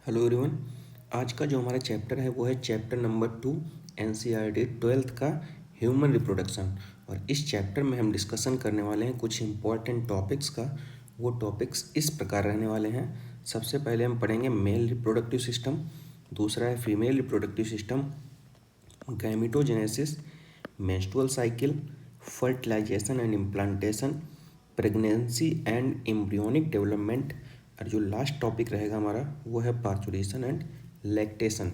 Hello everyone. आज का जो हमारा चैप्टर है वो है चैप्टर नंबर 2 एनसीईआरटी 12th का ह्यूमन रिप्रोडक्शन। और इस चैप्टर में हम डिस्कशन करने वाले हैं कुछ इम्पॉर्टेंट टॉपिक्स का। वो टॉपिक्स इस प्रकार रहने वाले हैं। सबसे पहले हम पढ़ेंगे मेल रिप्रोडक्टिव सिस्टम, दूसरा है female reproductive system, gametogenesis, menstrual cycle, fertilisation and implantation, pregnancy and embryonic development, और जो लास्ट टॉपिक रहेगा हमारा वो है पार्चुरेशन एंड लैक्टेशन।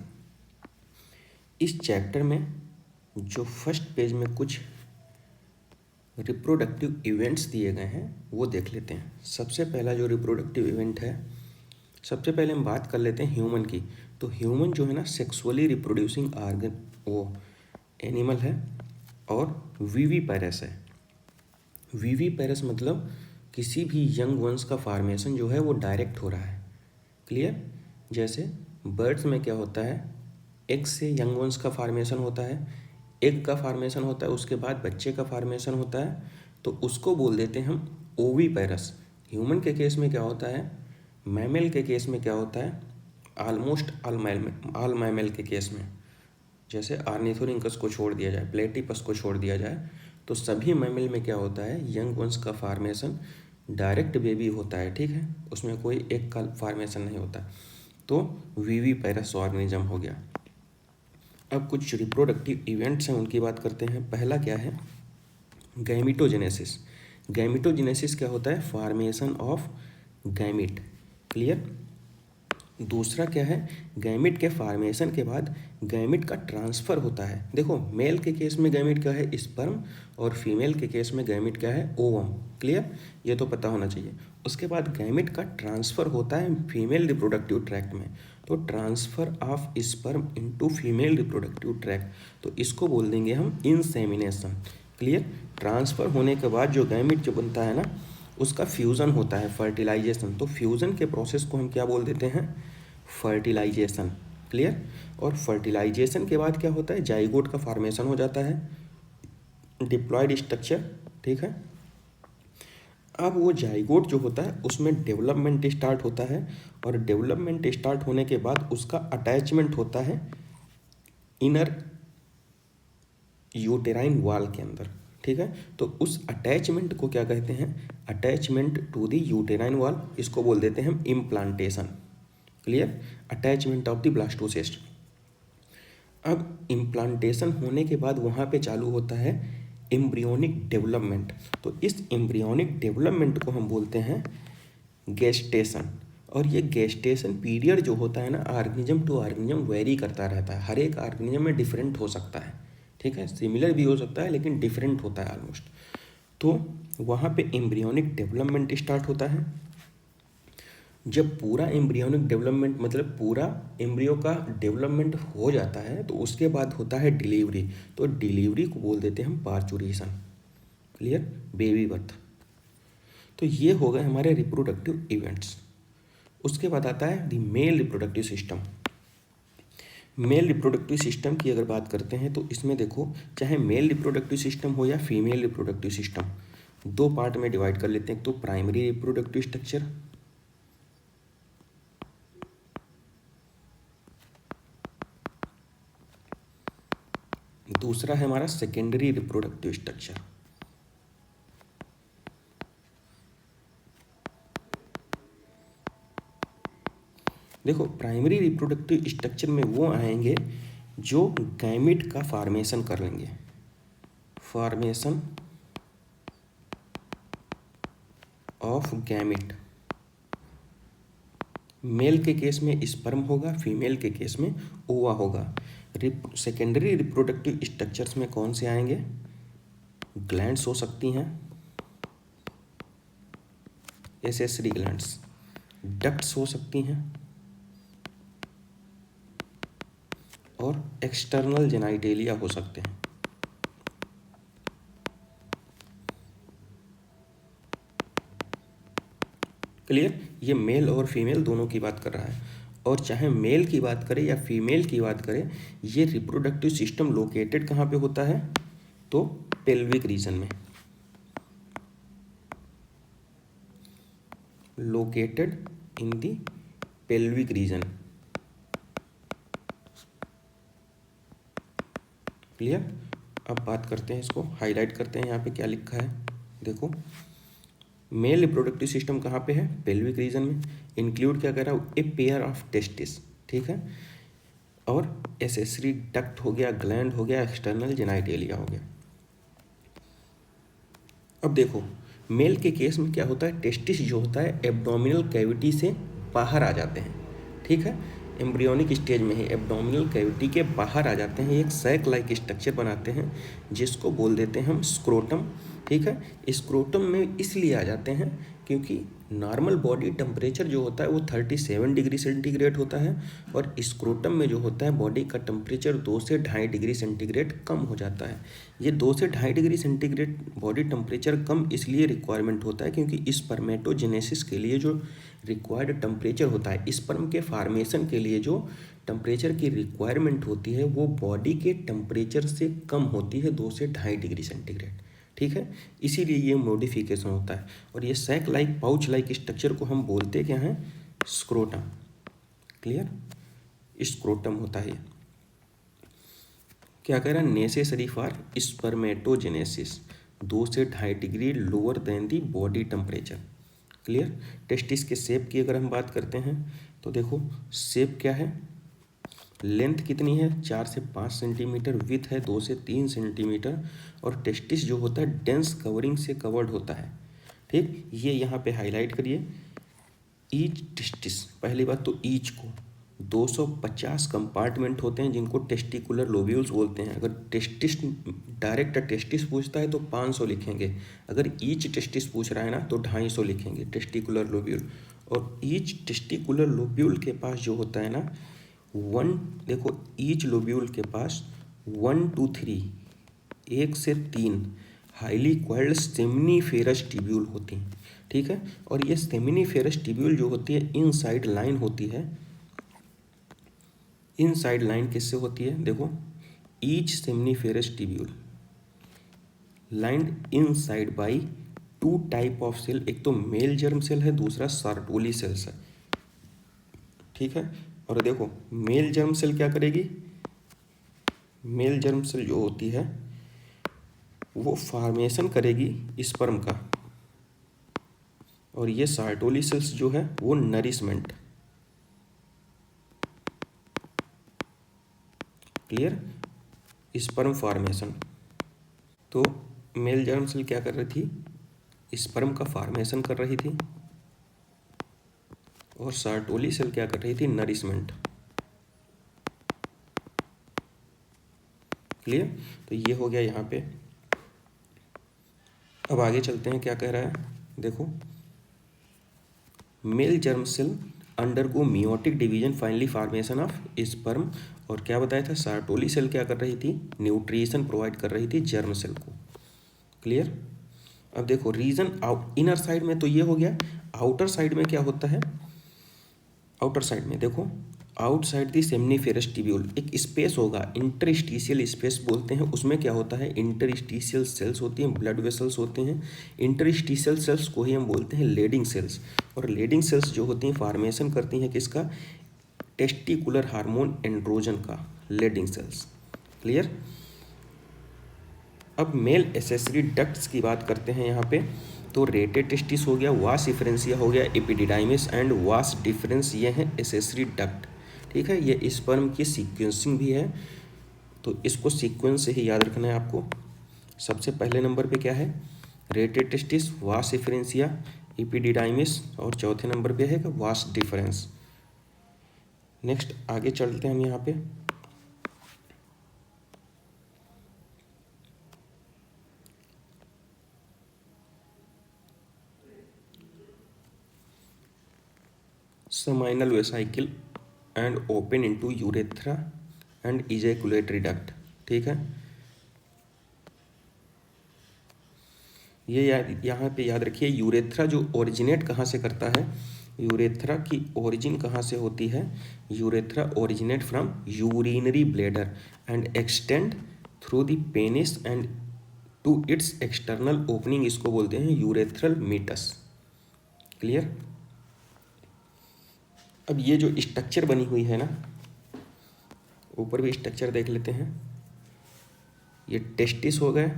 इस चैप्टर में जो फर्स्ट पेज में कुछ रिप्रोडक्टिव इवेंट्स दिए गए हैं वो देख लेते हैं। सबसे पहला जो रिप्रोडक्टिव इवेंट है, सबसे पहले हम बात कर लेते हैं ह्यूमन की। तो ह्यूमन जो है ना सेक्सुअली रिप्रोड्यूसिंग आर्गन वो एनिमल है और विवीपैरस है। विवीपैरस मतलब किसी भी यंग वंस का फार्मेशन जो है वो डायरेक्ट हो रहा है। क्लियर? जैसे बर्ड्स में क्या होता है, एग से यंग वंस का फार्मेशन होता है, एग का फार्मेशन होता है, उसके बाद बच्चे का फार्मेशन होता है, तो उसको बोल देते हैं हम ओवीपैरस। ह्यूमन के केस में क्या होता है, मैमल के केस में क्या होता है, ऑलमोस्ट ऑल मैमल के केस में जैसे आर्निथोरिंकस को छोड़ दिया जाए, प्लेटिपस को छोड़ दिया जाए, तो सभी मैमल में क्या होता है, यंग वंस का फार्मेशन डायरेक्ट बेबी होता है। ठीक है, उसमें कोई एक का फार्मेशन नहीं होता। तो विवीपैरस ऑर्गेनिज्म हो गया। अब कुछ रिप्रोडक्टिव इवेंट्स हैं उनकी बात करते हैं। पहला क्या है, गैमिटोजेनेसिस। गैमिटोजेनेसिस क्या होता है, फॉर्मेशन ऑफ गैमिट। क्लियर? दूसरा क्या है, गैमिट के फार्मेशन के बाद गैमिट का ट्रांसफ़र होता है। देखो मेल के केस में गैमिट क्या है, स्पर्म, और फीमेल के केस में गैमिट क्या है, ओवम। क्लियर? ये तो पता होना चाहिए। उसके बाद गैमिट का ट्रांसफ़र होता है फीमेल रिप्रोडक्टिव ट्रैक्ट में। तो transfer of sperm into female reproductive tract, तो इसको बोल देंगे हम इंसेमिनेशन। क्लियर? ट्रांसफ़र होने के बाद जो गैमिट जो बनता है ना उसका फ्यूज़न होता है, फर्टिलाइजेशन। तो फ्यूज़न के प्रोसेस को हम क्या बोल देते हैं, फर्टिलाइजेशन। क्लियर? और फर्टिलाइजेशन के बाद क्या होता है, जाइगोट का फॉर्मेशन हो जाता है, डिप्लॉयड स्ट्रक्चर। ठीक है, अब वो जाइगोट जो होता है उसमें डेवलपमेंट स्टार्ट होता है, और डेवलपमेंट स्टार्ट होने के बाद उसका अटैचमेंट होता है इनर यूटेराइन वॉल के अंदर। ठीक है, तो उस अटैचमेंट को क्या कहते हैं, attachment to the uterine wall, इसको बोल देते हैं हम implantation. Clear? Attachment of the blastocyst. अब इम्प्लांटेशन होने के बाद वहाँ पे चालू होता है एम्ब्रियोनिक डेवलपमेंट। तो इस एम्ब्रियोनिक डेवलपमेंट को हम बोलते हैं गेस्टेशन। और ये गेस्टेशन पीरियड जो होता है ना, ऑर्गेनिज्म टू ऑर्गेनिज्म वेरी करता रहता है। हर एक ऑर्गेनिज्म में डिफरेंट हो सकता है। ठीक है, सिमिलर भी हो सकता है लेकिन डिफरेंट होता है ऑलमोस्ट। तो वहाँ पे एम्ब्रियोनिक डेवलपमेंट स्टार्ट होता है। जब पूरा एम्ब्रियोनिक डेवलपमेंट मतलब पूरा एम्ब्रियो का डेवलपमेंट हो जाता है तो उसके बाद होता है डिलीवरी। तो डिलीवरी को बोल देते हैं हम पार्चुरेशन। क्लियर? Baby birth. तो ये हो गए हमारे रिप्रोडक्टिव इवेंट्स। उसके बाद आता है the male reproductive system. Male reproductive system की अगर बात करते हैं तो इसमें देखो, चाहे मेल रिप्रोडक्टिव सिस्टम हो या फीमेल रिप्रोडक्टिव सिस्टम, दो पार्ट में डिवाइड कर लेते हैं। तो प्राइमरी रिप्रोडक्टिव स्ट्रक्चर, दूसरा है हमारा सेकेंडरी रिप्रोडक्टिव स्ट्रक्चर। देखो प्राइमरी रिप्रोडक्टिव स्ट्रक्चर में वो आएंगे जो गैमिट का फार्मेशन कर लेंगे। फार्मेशन ऑफ गैमिट, मेल के केस में स्पर्म होगा, फीमेल के केस में ओवा होगा। सेकेंडरी रिप्रोडक्टिव स्ट्रक्चर्स में कौन से आएंगे, ग्लैंड्स हो सकती हैं, एसेसरी ग्लैंड्स, डक्ट्स हो सकती हैं, और एक्सटर्नल जेनाइटेलिया हो सकते हैं। क्लियर? ये मेल और फीमेल दोनों की बात कर रहा है। और चाहे मेल की बात करें या फीमेल की बात करें, ये रिप्रोडक्टिव सिस्टम लोकेटेड कहाँ पे होता है, तो पेल्विक रीजन में, located in the pelvic region. Clear. अब बात करते हैं, इसको हाईलाइट करते हैं, यहाँ पे क्या लिखा है देखो। मेल रिप्रोडक्टिव सिस्टम कहाँ पे है, पेल्विक रीजन में। इंक्लूड क्या कर रहा है, ए पेयर ऑफ टेस्टिस, ठीक है, और एसेसरी डक्ट हो गया, ग्लैंड हो गया, एक्सटर्नल जेनाइटेलिया हो गया। अब देखो मेल के केस में क्या होता है, टेस्टिस जो होता है एब्डोमिनल कैविटी से बाहर आ जाते हैं, ठीक है, एम्ब्रियोनिक स्टेज में ही एब्डोमिनल कैविटी के बाहर आ जाते हैं, एक सैक लाइक स्ट्रक्चर बनाते हैं जिसको बोल देते हैं हम स्क्रोटम, ठीक है। स्क्रोटम में इसलिए आ जाते हैं क्योंकि नॉर्मल बॉडी टेम्परेचर जो होता है वो 37 डिग्री सेंटीग्रेड होता है, और स्क्रोटम में जो होता है बॉडी का टेम्परेचर 2 से 2.5 डिग्री सेंटीग्रेड कम हो जाता है। ये 2 से 2.5 डिग्री सेंटीग्रेड बॉडी टेम्परेचर कम इसलिए रिक्वायरमेंट होता है क्योंकि स्पर्मेटोजेनेसिस के लिए जो रिक्वायर्ड टेम्परेचर होता है, स्पर्म के फार्मेशन के लिए जो टेम्परेचर की रिक्वायरमेंट होती है वो बॉडी के टेम्परेचर से कम होती है, 2 से 2.5 डिग्री सेंटीग्रेड, ठीक है। इसीलिए ये मॉडिफिकेशन होता है, और ये sac like pouch like structure को हम बोलते क्या हैं, स्क्रोटम, क्लियर, स्क्रोटम होता है। क्या कह रहा है, नेसेसरी फॉर स्पर्मेटोजेनेसिस, 2 से 2.5 degree lower than the body temperature, clear. Testis के शेप की अगर हम बात करते हैं तो देखो शेप क्या है, लेंथ कितनी है 4 से 5 सेंटीमीटर, विथ है 2 से 3 सेंटीमीटर, और टेस्टिस जो होता है डेंस कवरिंग से कवर्ड होता है, ठीक। ये यहाँ पे हाईलाइट करिए, ईच टेस्टिस, पहली बात तो ईच को 250 कंपार्टमेंट होते हैं जिनको टेस्टिकुलर लोब्यूल्स बोलते हैं। अगर टेस्टिस डायरेक्ट टेस्टिस पूछता है तो 500 लिखेंगे, अगर ईच टेस्टिस पूछ रहा है ना तो 250 लिखेंगे टेस्टिकुलर लोब्यूल। और ईच टेस्टिकुलर लोब्यूल के पास जो होता है ना देखो ईच लोब्यूल के पास 1 to 3, 1 से 3 हाईली क्वाइल्ड सेमिनिफेरस ट्यूब्यूल होती हैं, ठीक है। और ये सेमिनिफेरस ट्यूब्यूल जो होती है इनसाइड लाइन होती है, इनसाइड लाइन किससे होती है, देखो each seminiferous tubule lined inside by 2 type of cell, एक तो मेल जर्म सेल है, दूसरा सार्टोली सेल्स है, ठीक है। और देखो मेल जर्म सेल क्या करेगी, मेल जर्म सेल जो होती है वो फॉर्मेशन करेगी स्पर्म का, और ये सार्टोली सेल्स जो है वो नरिशमेंट, क्लियर, स्पर्म फॉर्मेशन। तो मेल जर्म सेल क्या कर रही थी, स्पर्म का फॉर्मेशन कर रही थी, और सार्टोली सेल क्या कर रही थी, नरिशमेंट, क्लियर। तो ये हो गया यहाँ पे। अब आगे चलते हैं, क्या कह रहा है देखो, male germ cell undergo meiotic division finally formation of sperm, और क्या बताया था, सार्टोली सेल क्या कर रही थी, न्यूट्रिशन प्रोवाइड कर रही थी जर्म सेल को, क्लियर। अब देखो रीजन आउट इनर साइड में तो ये हो गया, आउटर साइड में क्या होता है, आउटर साइड में देखो आउटसाइड दी सेमिनिफेरस ट्यूब्यूल एक स्पेस होगा, इंटरस्टिशियल स्पेस बोलते हैं, उसमें क्या होता है, इंटरस्टिशियल सेल्स होती हैं, ब्लड वेसल्स होते हैं, इंटरस्टिशियल सेल्स को ही हम बोलते हैं लेडिंग सेल्स, और लेडिंग सेल्स जो होती हैं फॉर्मेशन करती हैं किसका, टेस्टिकुलर हार्मोन एंड्रोजन का, लेडिंग सेल्स, क्लियर। अब मेल एसेसरी डक्ट्स की बात करते हैं यहाँ पे, तो रेटेड टेस्टिस हो गया, वास डिफरेंसिया हो गया, एपिडिडाइमिस एंड वास डिफरेंस, ये हैं एसेसरी डक्ट, ठीक है। ये स्पर्म की सीक्वेंसिंग भी है, तो इसको सीक्वेंस से ही याद रखना है आपको। सबसे पहले नंबर पे क्या है, रेटेड टेस्टिस, वास डिफरेंसिया, एपिडिडाइमिस, और चौथे नंबर पे है वास डिफरेंस। नेक्स्ट आगे चलते हैं हम यहाँ पे, seminal vesicle and open into urethra and ejaculatory duct, ठीक है। ये यहाँ पे याद रखिए, यूरेथ्रा जो ओरिजिनेट कहाँ से करता है, यूरेथ्रा की ओरिजिन कहाँ से होती है, urethra originate from urinary bladder and extend through the penis and to its external opening, इसको बोलते हैं यूरेथ्रल मीटस, क्लियर। अब ये जो स्ट्रक्चर बनी हुई है ना, ऊपर भी स्ट्रक्चर देख लेते हैं, ये टेस्टिस हो गए,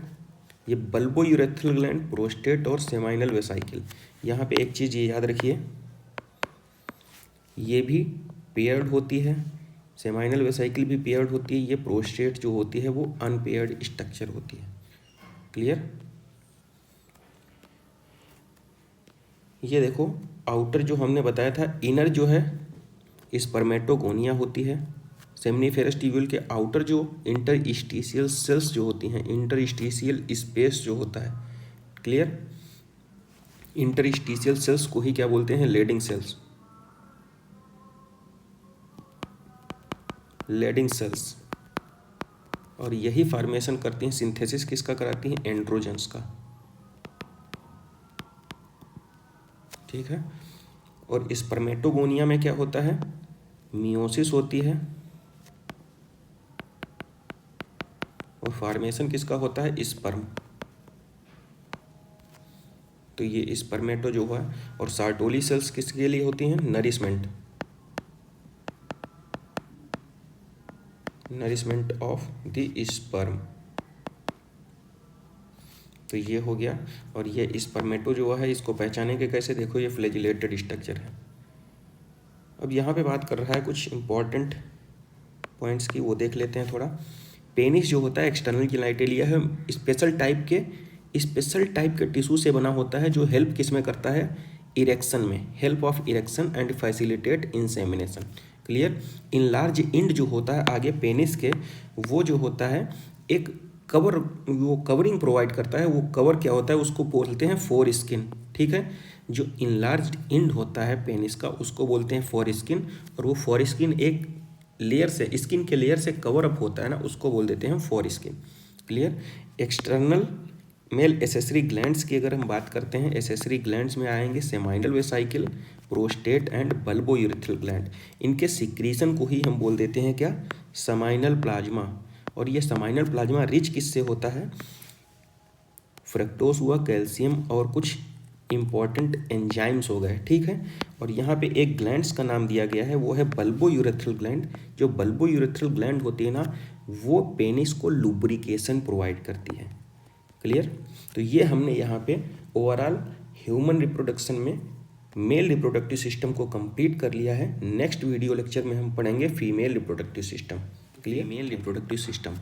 ये बल्बोयूरेथ्रल ग्लैंड, प्रोस्टेट और सेमाइनल वेसाइकिल। यहाँ पे एक चीज़ ये याद रखिए, ये भी पेयर्ड होती है, सेमाइनल वेसाइकिल भी पेयर्ड होती है, ये प्रोस्टेट जो होती है वो अनपेयर्ड स्ट्रक्चर होती है। क्लियर। ये देखो आउटर जो हमने बताया था, इनर जो है स्पर्मेटोगोनिया होती है। सेमनीफेरस ट्यूब्यूल के आउटर जो इंटरस्टिशियल सेल्स जो होती हैं, इंटरस्टिशियल स्पेस जो होता है, क्लियर, इंटरस्टिशियल सेल्स को ही क्या बोलते हैं, लेडिंग सेल्स, लेडिंग सेल्स। और यही फॉर्मेशन करती हैं, सिंथेसिस किसका कराती हैं, एंड्रोजन्स का, ठीक है। और स्पर्मेटोगोनिया में क्या होता है, मियोसिस होती है, और फॉर्मेशन किसका होता है, स्पर्म। तो ये स्पर्मेटो जो है, और सार्टोली सेल्स किसके लिए होती हैं, nourishment, nourishment of the sperm. तो ये हो गया। और ये स्पर्मेटो जो है, इसको पहचाने के कैसे, देखो ये फ्लैजिलेटेड स्ट्रक्चर है। अब यहाँ पे बात कर रहा है कुछ इंपॉर्टेंट पॉइंट्स की, वो देख लेते हैं थोड़ा। पेनिस जो होता है एक्सटर्नल जिनाइटेलिया है, स्पेशल टाइप के टिश्यू से बना होता है, जो हेल्प किस में करता है, इरेक्शन में, help of erection and facilitate insemination. Clear. Enlarged end जो होता है आगे पेनिस के, वो जो होता है एक कवर, वो कवरिंग प्रोवाइड करता है। वो कवर क्या होता है, उसको बोलते हैं फोर स्किन, ठीक है। जो इनलार्ज्ड इंड होता है पेनिस का, उसको बोलते हैं फोर स्किन। और वो फोर स्किन एक लेयर से, स्किन के लेयर से कवर अप होता है ना, उसको बोल देते हैं four skin. Clear. External male accessory glands की अगर हम बात करते हैं, एसेसरी ग्लैंड्स में आएंगे seminal vesicle, prostate and bulbourethral gland. इनके सिक्रीशन को ही हम बोल देते हैं क्या, समाइनल प्लाज्मा। और ये समाइनल प्लाज्मा रिच किससे होता है, फ्रक्टोज हुआ, कैल्शियम और कुछ इंपॉर्टेंट एंजाइम्स हो गए, ठीक है। और यहाँ पे एक ग्लैंड्स का नाम दिया गया है, वो है बल्बोयूरेथ्रल ग्लैंड। जो बल्बोयूरेथ्रल ग्लैंड होती है ना, वो पेनिस को लुब्रिकेशन प्रोवाइड करती है। क्लियर। तो ये हमने यहाँ पे ओवरऑल ह्यूमन रिप्रोडक्शन में मेल रिप्रोडक्टिव सिस्टम को कंप्लीट कर लिया है। नेक्स्ट वीडियो लेक्चर में हम पढ़ेंगे female reproductive system. Clear. Male reproductive system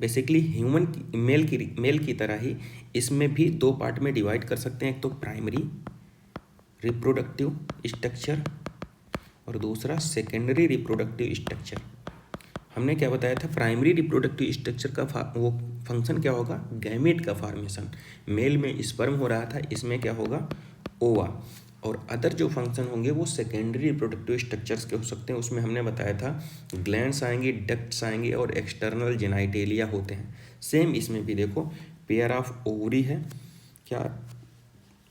basically human की मेल की तरह ही इसमें भी दो पार्ट में डिवाइड कर सकते हैं। एक तो प्राइमरी रिप्रोडक्टिव स्ट्रक्चर और दूसरा सेकेंडरी रिप्रोडक्टिव स्ट्रक्चर। हमने क्या बताया था, प्राइमरी रिप्रोडक्टिव स्ट्रक्चर का वो फंक्शन क्या होगा, गैमेट का फॉर्मेशन। मेल में स्पर्म हो रहा था, इसमें क्या होगा, ओवा। और अदर जो फंक्शन होंगे वो सेकेंडरी रिप्रोडक्टिव स्ट्रक्चर्स के हो सकते हैं। उसमें हमने बताया था ग्लैंड्स आएंगे, डक्ट्स आएंगे और एक्सटर्नल जेनाइटेलिया होते हैं। सेम इसमें भी देखो, पेयर ऑफ ओवरी है क्या,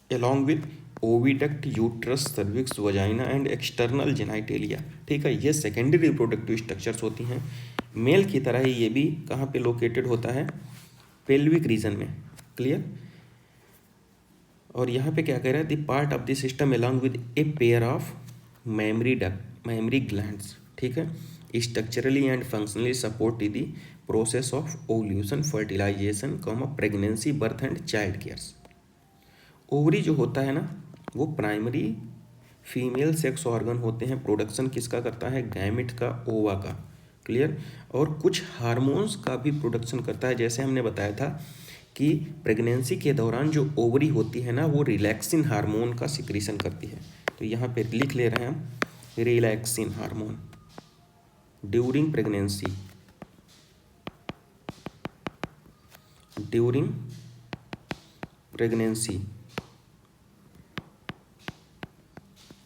along with oviduct, uterus, cervix, vagina and external genitalia, ठीक है। ये सेकेंडरी रिप्रोडक्टिव स्ट्रक्चर्स होती हैं। मेल की तरह ही ये भी कहाँ पे लोकेटेड होता है, पेल्विक रीजन में। क्लियर। और यहाँ पे क्या कह रहा है, the part of the system along with a pair of mammary duct, mammary glands, ठीक है, structurally and functionally support the process of ovulation, fertilisation, pregnancy, birth and child cares. Ovary जो होता है ना, वो प्राइमरी फीमेल सेक्स ऑर्गन होते हैं। Production किसका करता है, गैमेट का, ओवा का। क्लियर। और कुछ हार्मोन्स का भी प्रोडक्शन करता है। जैसे हमने बताया था कि प्रेगनेंसी के दौरान जो ओवरी होती है ना, वो रिलैक्सिन हार्मोन का सिक्रीशन करती है। तो यहाँ पे लिख ले रहे हैं हम, relaxin hormone during pregnancy, during pregnancy.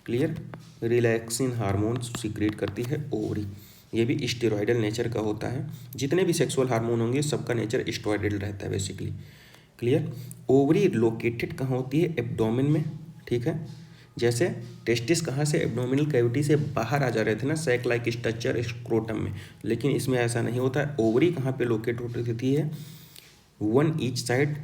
Clear. Relaxin hormone secrete करती है ओवरी। ये भी स्टेरॉयडल नेचर का होता है। जितने भी सेक्सुअल हार्मोन होंगे सबका नेचर स्टेरॉयडल रहता है बेसिकली। क्लियर। ओवरी लोकेटेड कहाँ होती है, एब्डोमेन में, ठीक है। जैसे टेस्टिस कहाँ से, एब्डोमिनल कैविटी से बाहर आ जा रहे थे ना, सैक लाइक स्ट्रक्चर स्क्रोटम में, लेकिन इसमें ऐसा नहीं होता है। ओवरी कहाँ पे लोकेट होती है, one each side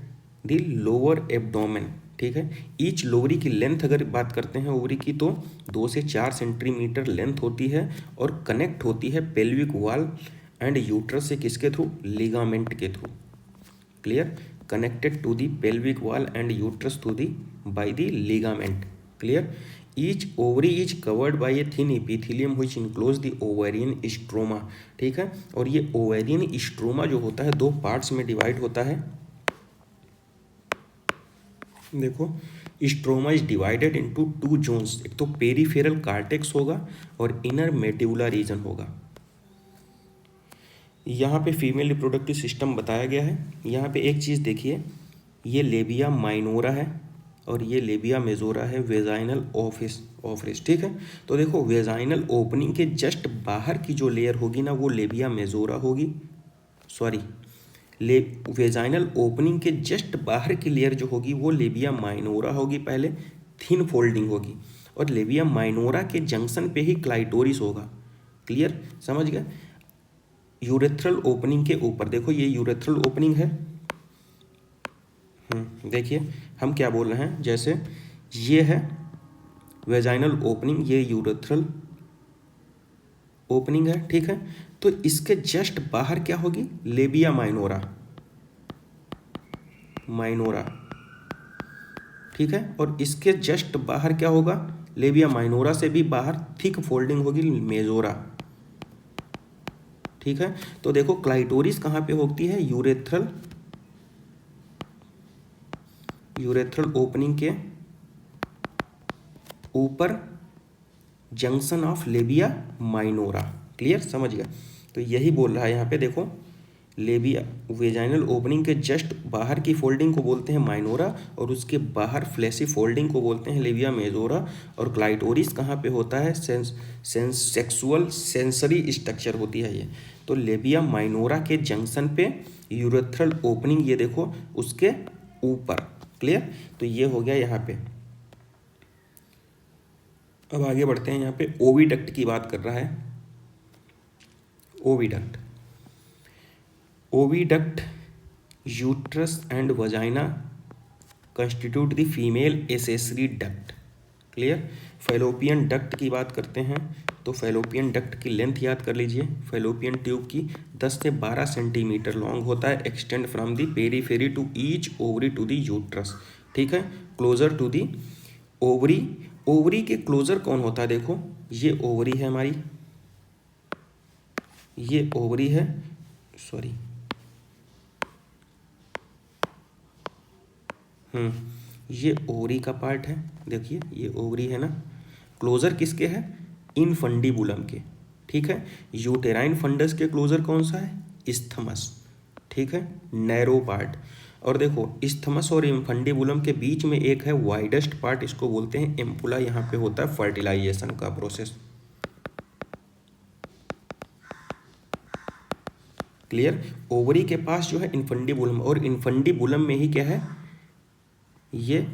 the lower abdomen, ठीक है। ईच लोवरी की लेंथ अगर बात करते हैं ओवरी की, तो 2 से 4 सेंटीमीटर लेंथ होती है और कनेक्ट होती है पेल्विक वॉल एंड यूट्रस से, किसके थ्रू, लिगामेंट के through. Clear, connected to the pelvic wall and uterus to the by the ligament, clear. Each ovary is covered by a thin epithelium which enclose the ovarian stroma, ठीक है। और ये ovarian stroma जो होता है 2 parts में divide होता है। देखो, stroma is divided into 2 zones, एक तो पेरीफेरल कार्टेक्स होगा और इनर मेड्यूला रीजन होगा। यहाँ पे फीमेल रिप्रोडक्टिव सिस्टम बताया गया है। यहाँ पे एक चीज़ देखिए, ये लेबिया माइनोरा है और ये लेबिया मेजोरा है, वेजाइनल ऑफरिस, ठीक है। तो देखो, वेजाइनल ओपनिंग के जस्ट बाहर की जो लेयर होगी ना वो लेबिया मेजोरा होगी, सॉरी, वेजाइनल ओपनिंग के जस्ट बाहर की लेयर जो होगी वो लेबिया माइनोरा होगी, पहले थिन फोल्डिंग होगी, और लेबिया माइनोरा के जंक्शन पे ही क्लाइटोरिस होगा, क्लियर, समझ गए। यूरेथ्रल ओपनिंग के ऊपर देखो, ये यूरेथ्रल ओपनिंग है। देखिए हम क्या बोल रहे हैं, जैसे ये है वेजाइनल ओपनिंग, ये यूरेथ्रल ओपनिंग है, ठीक है। तो इसके जस्ट बाहर क्या होगी, लेबिया माइनोरा, ठीक है। और इसके जस्ट बाहर क्या होगा, लेबिया माइनोरा से भी बाहर थिक फोल्डिंग होगी, मेजोरा, ठीक है। तो देखो, क्लाइटोरिस कहाँ पे होती है, यूरेथ्रल ओपनिंग के ऊपर junction of labia minora, clear, समझ गया। तो यही बोल रहा है यहाँ पे, देखो, लेबिया वेजाइनल ओपनिंग के जस्ट बाहर की फोल्डिंग को बोलते हैं माइनोरा और उसके बाहर फ्लैशी फोल्डिंग को बोलते हैं लेबिया मेजोरा। और क्लाइटोरिस कहाँ पे होता है, सेक्सुअल सेंसरी स्ट्रक्चर होती है ये। तो लेबिया माइनोरा के जंक्शन पे यूरेथ्रल ओपनिंग, ये देखो उसके ऊपर, क्लियर। तो ये हो गया यहाँ पे। अब आगे बढ़ते हैं, यहाँ पे ओविडक्ट की बात कर रहा है। Oviduct uterus and vagina constitute the female accessory duct, clear. Fallopian duct की बात करते हैं तो फैलोपियन डक्ट की लेंथ याद कर लीजिए, फैलोपियन ट्यूब की 10 से 12 सेंटीमीटर लॉन्ग होता है, extend from the periphery to each ovary to the uterus, ठीक है, closer to the ovary. Ovary के क्लोजर कौन होता है, देखो ये ओवरी है हमारी, ये ओवरी है, सॉरी, ये ओवरी का पार्ट है, देखिए ये ओवरी है ना। क्लोजर किसके है, इनफंडीबुलम के, ठीक है। यूटेराइन फंडस के क्लोजर कौन सा है, इस्थमस, ठीक है, नैरो पार्ट। और देखो, इस्थमस और इनफंडीबुलम के बीच में एक है वाइडेस्ट पार्ट, इसको बोलते हैं एम्पुला, यहाँ पे होता है फर्टिलाइजेशन का प्रोसेस, क्लियर। ओवरी के पास जो है इनफंडीबुलम, और इनफंडीबुलम में ही क्या है, ये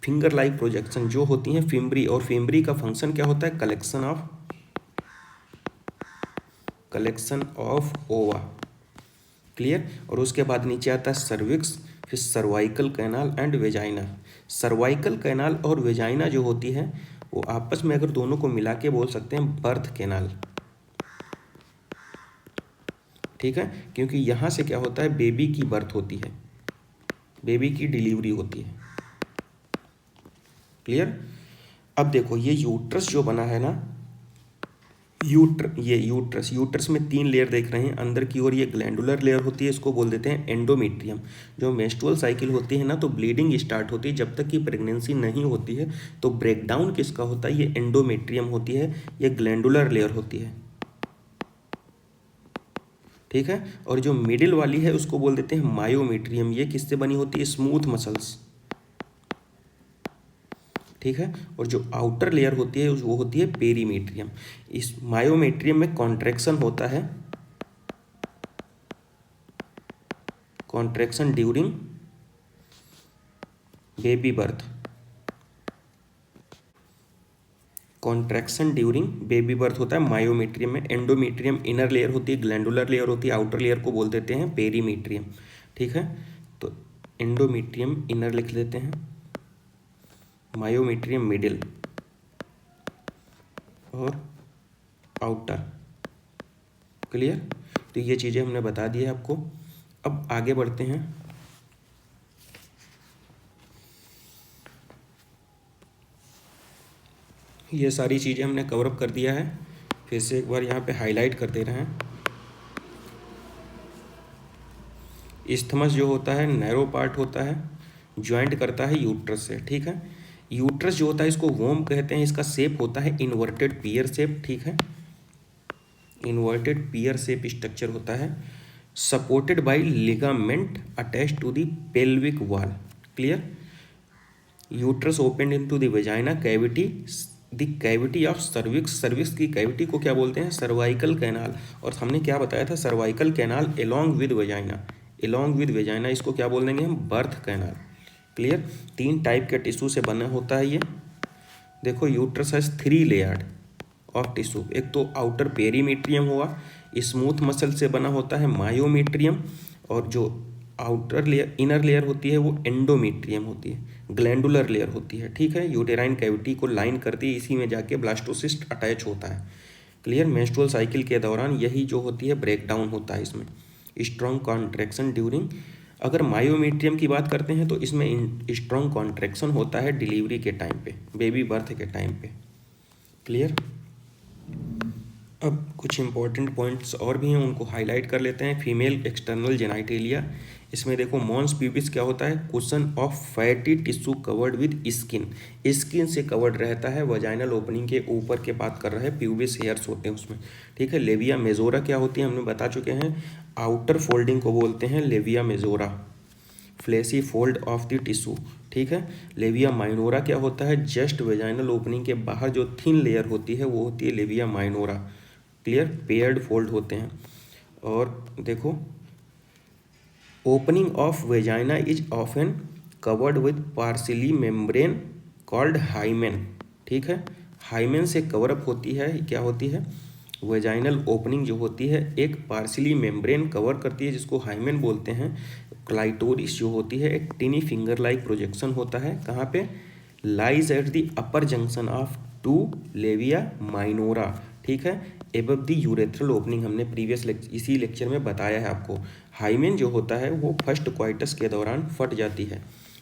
फिंगर लाइक प्रोजेक्शन जो होती हैं फिम्बरी, और फिम्बरी का फंक्शन क्या होता है, कलेक्शन ऑफ ओवा, क्लियर। और उसके बाद नीचे आता है सर्विक्स, फिर cervical canal and vagina. Cervical canal और वेजाइना जो होती है वो आपस में अगर दोनों को मिला के बोल सकते हैं बर्थ कैनाल, ठीक है, क्योंकि यहाँ से क्या होता है, बेबी की बर्थ होती है, बेबी की डिलीवरी होती है, क्लियर। अब देखो, ये यूट्रस जो बना है ना, यूट्रस में 3 लेयर देख रहे हैं, अंदर की ओर ये ग्लैंडुलर लेयर होती है, इसको बोल देते हैं एंडोमेट्रियम। जो मेंस्ट्रुअल साइकिल होती है ना, तो ब्लीडिंग स्टार्ट होती है, जब तक कि प्रेगनेंसी नहीं होती है तो ब्रेकडाउन किसका होता है, ये एंडोमेट्रियम होती है, ये ग्लैंडुलर लेयर होती है, ठीक है। और जो मिडिल वाली है उसको बोल देते हैं मायोमेट्रियम, ये किससे बनी होती है, स्मूथ मसल्स, ठीक है। और जो आउटर लेयर होती है वो होती है पेरीमेट्रियम। इस मायोमेट्रियम में कॉन्ट्रैक्शन होता है, contraction during baby birth, contraction during baby birth होता है मायोमेट्रियम में। एंडोमेट्रियम इनर लेयर होती है, ग्लैंडुलर लेयर होती है, आउटर लेयर को बोल देते हैं पेरीमेट्रियम, ठीक है। तो एंडोमेट्रियम इनर लिख लेते हैं, मायोमेट्रियम मिडिल और आउटर, क्लियर। तो ये चीज़ें हमने बता दी है आपको। अब आगे बढ़ते हैं, ये सारी चीज़ें हमने कवर अप कर दिया है। फिर से एक बार यहाँ पे हाईलाइट कर दे रहे हैं। इस्थमस जो होता है नैरो पार्ट होता है, ज्वाइंट करता है यूट्रस से, ठीक है। यूट्रस जो होता है इसको वोम कहते हैं, इसका शेप होता है इन्वर्टेड पियर शेप, ठीक है। इन्वर्टेड पियर शेप स्ट्रक्चर होता है, supported by ligament attached to the pelvic wall, clear. Uterus open into the vagina cavity, the cavity of cervix, cervix की कैविटी को क्या बोलते हैं, सर्वाइकल कैनाल। और हमने क्या बताया था, cervical canal along with vagina, along with vagina इसको क्या बोल देंगे हम, बर्थ कैनाल, क्लियर। 3 टाइप के टिश्यू से बना होता है ये। देखो uterus has 3 layered of tissue, एक तो आउटर पेरीमीट्रियम हुआ, स्मूथ मसल से बना होता है मायोमीट्रियम, और जो आउटर लेयर इनर लेयर होती है वो एंडोमीट्रियम होती है, ग्लैंडुलर लेयर होती है, ठीक है। यूटेराइन कैविटी को लाइन करती है, इसी में जाके ब्लास्टोसिस्ट अटैच होता है, क्लियर। मेंस्ट्रुअल साइकिल के दौरान यही जो होती है ब्रेक डाउन होता है इसमें, स्ट्रॉन्ग कॉन्ट्रैक्शन ड्यूरिंग। अगर मायोमीट्रियम की बात करते हैं तो इसमें स्ट्रॉन्ग कॉन्ट्रैक्शन होता है डिलीवरी के टाइम पे, बेबी बर्थ के टाइम पे, क्लियर। अब कुछ इंपॉर्टेंट पॉइंट्स और भी हैं, उनको हाईलाइट कर लेते हैं। फीमेल एक्सटर्नल जेनाइटेलिया, इसमें देखो मॉन्स प्यूबिस क्या होता है, cushion of fatty tissue covered with skin, skin से कवर्ड रहता है, वजाइनल ओपनिंग के ऊपर के बात कर रहे हैं, प्यूबिस हेयर्स होते हैं उसमें, ठीक है। लेविया मेजोरा क्या होती है, हमने बता चुके हैं, आउटर फोल्डिंग को बोलते हैं labia majora, fleshy fold of the tissue, ठीक है। लेविया माइनोरा क्या होता है, जस्ट वेजाइनल ओपनिंग के बाहर जो थिन लेयर होती है वो होती है labia minora, clear. Paired fold होते हैं। और देखो opening of vagina is often covered with partially membrane called hymen, ठीक है। हाइमेन से कवरअप होती है, क्या होती है, वेजाइनल ओपनिंग जो होती है एक पार्सिली मेम्ब्रेन कवर करती है जिसको हाइमेन बोलते हैं। क्लाइटोरिस जो होती है एक टिनी फिंगर लाइक प्रोजेक्शन होता है, कहाँ पे, lies at the upper junction of 2 labia minora, ठीक है, एबव द यूरेथ्रल ओपनिंग, हमने प्रीवियस इसी लेक्चर में बताया है आपको। हाइमेन जो होता है वो फर्स्ट क्वाइटस के दौरान फट जाती है।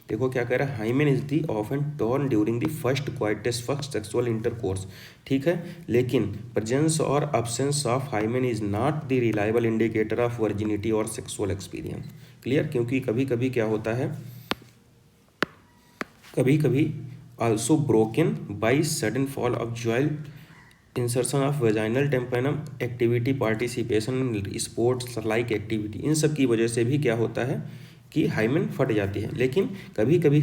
देखो क्या कह रहा है, hymen is the often torn during the first coitus, first sexual intercourse, ठीक है। लेकिन प्रेजेंस और absence of hymen is not the reliable indicator of virginity और सेक्सुअल एक्सपीरियंस, क्लियर। क्योंकि कभी कभी क्या होता है, कभी कभी also broken by sudden fall of jolt, insertion of vaginal tampon, activity, participation, sports like activity, इन सब की वजह से भी क्या होता है कि हाइमेन फट जाती है। लेकिन कभी कभी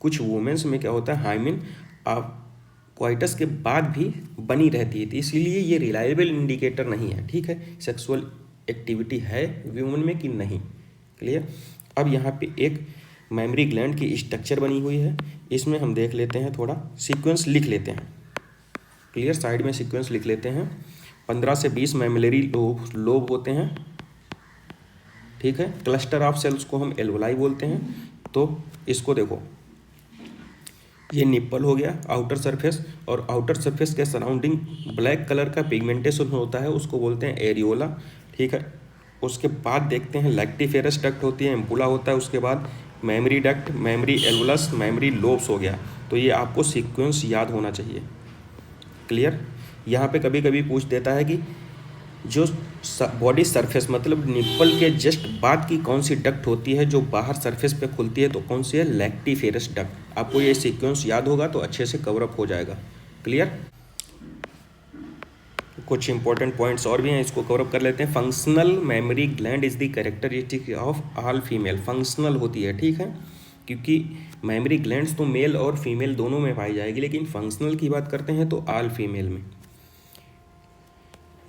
कुछ वुमेन्स में क्या होता है, हाइमेन आप क्वाइटस के बाद भी बनी रहती है, तो इसीलिए ये रिलायबल इंडिकेटर नहीं है, ठीक है, सेक्सुअल एक्टिविटी है वुमेन में कि नहीं, क्लियर। अब यहाँ पे एक मेमरी ग्लैंड की स्ट्रक्चर बनी हुई है, इसमें हम देख लेते हैं, थोड़ा सीक्वेंस लिख लेते हैं, क्लियर। साइड में सीक्वेंस लिख लेते हैं। 15 से 20 मैमिलरी लोब होते हैं, ठीक है। क्लस्टर ऑफ सेल्स को हम एल्वोलाई बोलते हैं। तो इसको देखो, ये निप्पल हो गया आउटर सरफेस, और आउटर सरफेस के सराउंडिंग ब्लैक कलर का पिगमेंटेशन होता है, उसको बोलते हैं एरियोला, ठीक है। उसके बाद देखते हैं लैक्टिफेरस डक्ट होती है, एम्पुला होता है, उसके बाद mammary duct, mammary alveolus, mammary lobes हो गया। तो ये आपको सीक्वेंस याद होना चाहिए, क्लियर। यहाँ पे कभी कभी पूछ देता है कि जो बॉडी सरफेस मतलब निप्पल के जस्ट बाद की कौन सी डक्ट होती है जो बाहर सरफेस पे खुलती है, तो कौन सी है, लैक्टिफेरस डक्ट। आपको ये सीक्वेंस याद होगा तो अच्छे से कवर अप हो जाएगा, क्लियर। कुछ इंपॉर्टेंट पॉइंट्स और भी हैं, इसको कवर अप कर लेते हैं। Functional mammary gland is the characteristic of all female, functional होती है, ठीक है, क्योंकि मेमोरी ग्लैंड्स तो मेल और फीमेल दोनों में पाई जाएगी, लेकिन फंक्शनल की बात करते हैं तो ऑल फीमेल में।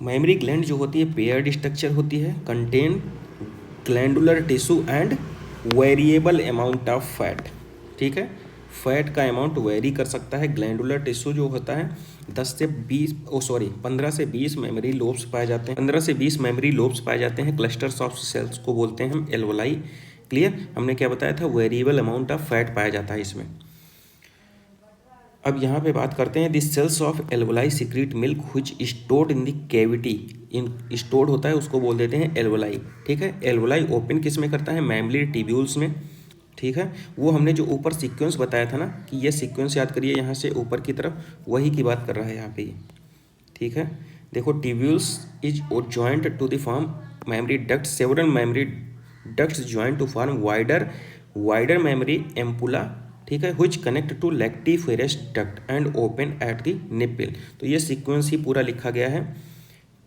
मेमोरी ग्लैंड जो होती है पेयर्ड स्ट्रक्चर होती है, contain glandular tissue and variable amount of fat, ठीक है। फैट का अमाउंट वेरी कर सकता है। ग्लैंडुलर टिश्यू जो होता है 15 से 20 मेमोरी लोब्स पाए जाते हैं, 15 से 20 मेमोरी लोब्स पाए जाते हैं। क्लस्टर्स ऑफ सेल्स को बोलते हैं हम एल्वोलाई, क्लियर। हमने क्या बताया था, वेरिएबल अमाउंट ऑफ फैट पाया जाता है इसमें। अब यहाँ पे बात करते हैं, this cells of alveoli secrete milk which stored in the cavity, in stored होता है उसको बोल देते हैं एल्वोलाई, ठीक है। एल्वोलाई ओपन किस में करता है, मेमोरी ट्यूब्यूल्स में, ठीक है, वो हमने जो ऊपर सीक्वेंस बताया था ना कि ये सीक्वेंस याद करिए, यहाँ से ऊपर की तरफ वही की बात कर रहा है यहाँ पे ये। ठीक है, देखो tubules is joint to the form mammary duct, several mammary ducts joint to form wider mammary ampulla, ठीक है, which connect to lactiferous duct and open at the nipple. तो ये सीक्वेंस ही पूरा लिखा गया है,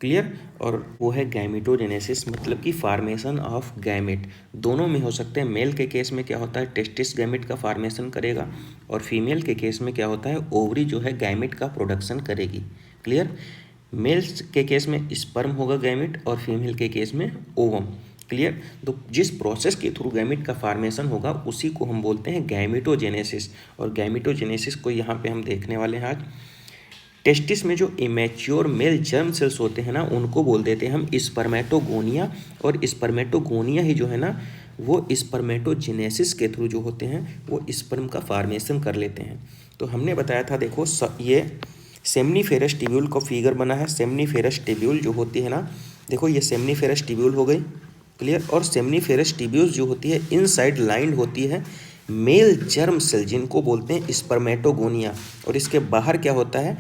क्लियर। और वो है गैमेटोजेनेसिस, मतलब कि फार्मेशन ऑफ गैमेट। दोनों में हो सकते हैं, मेल के केस में क्या होता है टेस्टिस गैमेट का फार्मेशन करेगा, और फीमेल के केस में क्या होता है ओवरी जो है गैमेट का प्रोडक्शन करेगी, क्लियर। मेल्स के केस में स्पर्म होगा गैमेट, और फीमेल के केस में ओवम, क्लियर। तो जिस प्रोसेस के थ्रू गैमेट का फार्मेशन होगा उसी को हम बोलते हैं गैमेटोजेनेसिस। और गैमेटोजेनेसिस को यहाँ पे हम देखने वाले हैं आज। टेस्टिस में जो इमेच्योर मेल जर्म सेल्स होते हैं ना, उनको बोल देते हैं हम स्पर्मेटोगोनिया, और स्पर्मेटोगोनिया ही जो है ना वो स्पर्मेटोजेनेसिस के थ्रू जो होते हैं वो स्पर्म का फार्मेशन कर लेते हैं। तो हमने बताया था, देखो ये सेमनीफेरस ट्यूब्यूल का फिगर बना है। सेमनीफेरस ट्यूब्यूल जो होती है ना, देखो ये सेमनीफेरस ट्यूब्यूल हो गई, क्लियर। और सेमनीफेरस ट्यूब्यूल जो होती है इनसाइड लाइंड होती है मेल जर्म सेल, जिनको बोलते हैं स्पर्मेटोगोनिया। और इसके बाहर क्या होता है,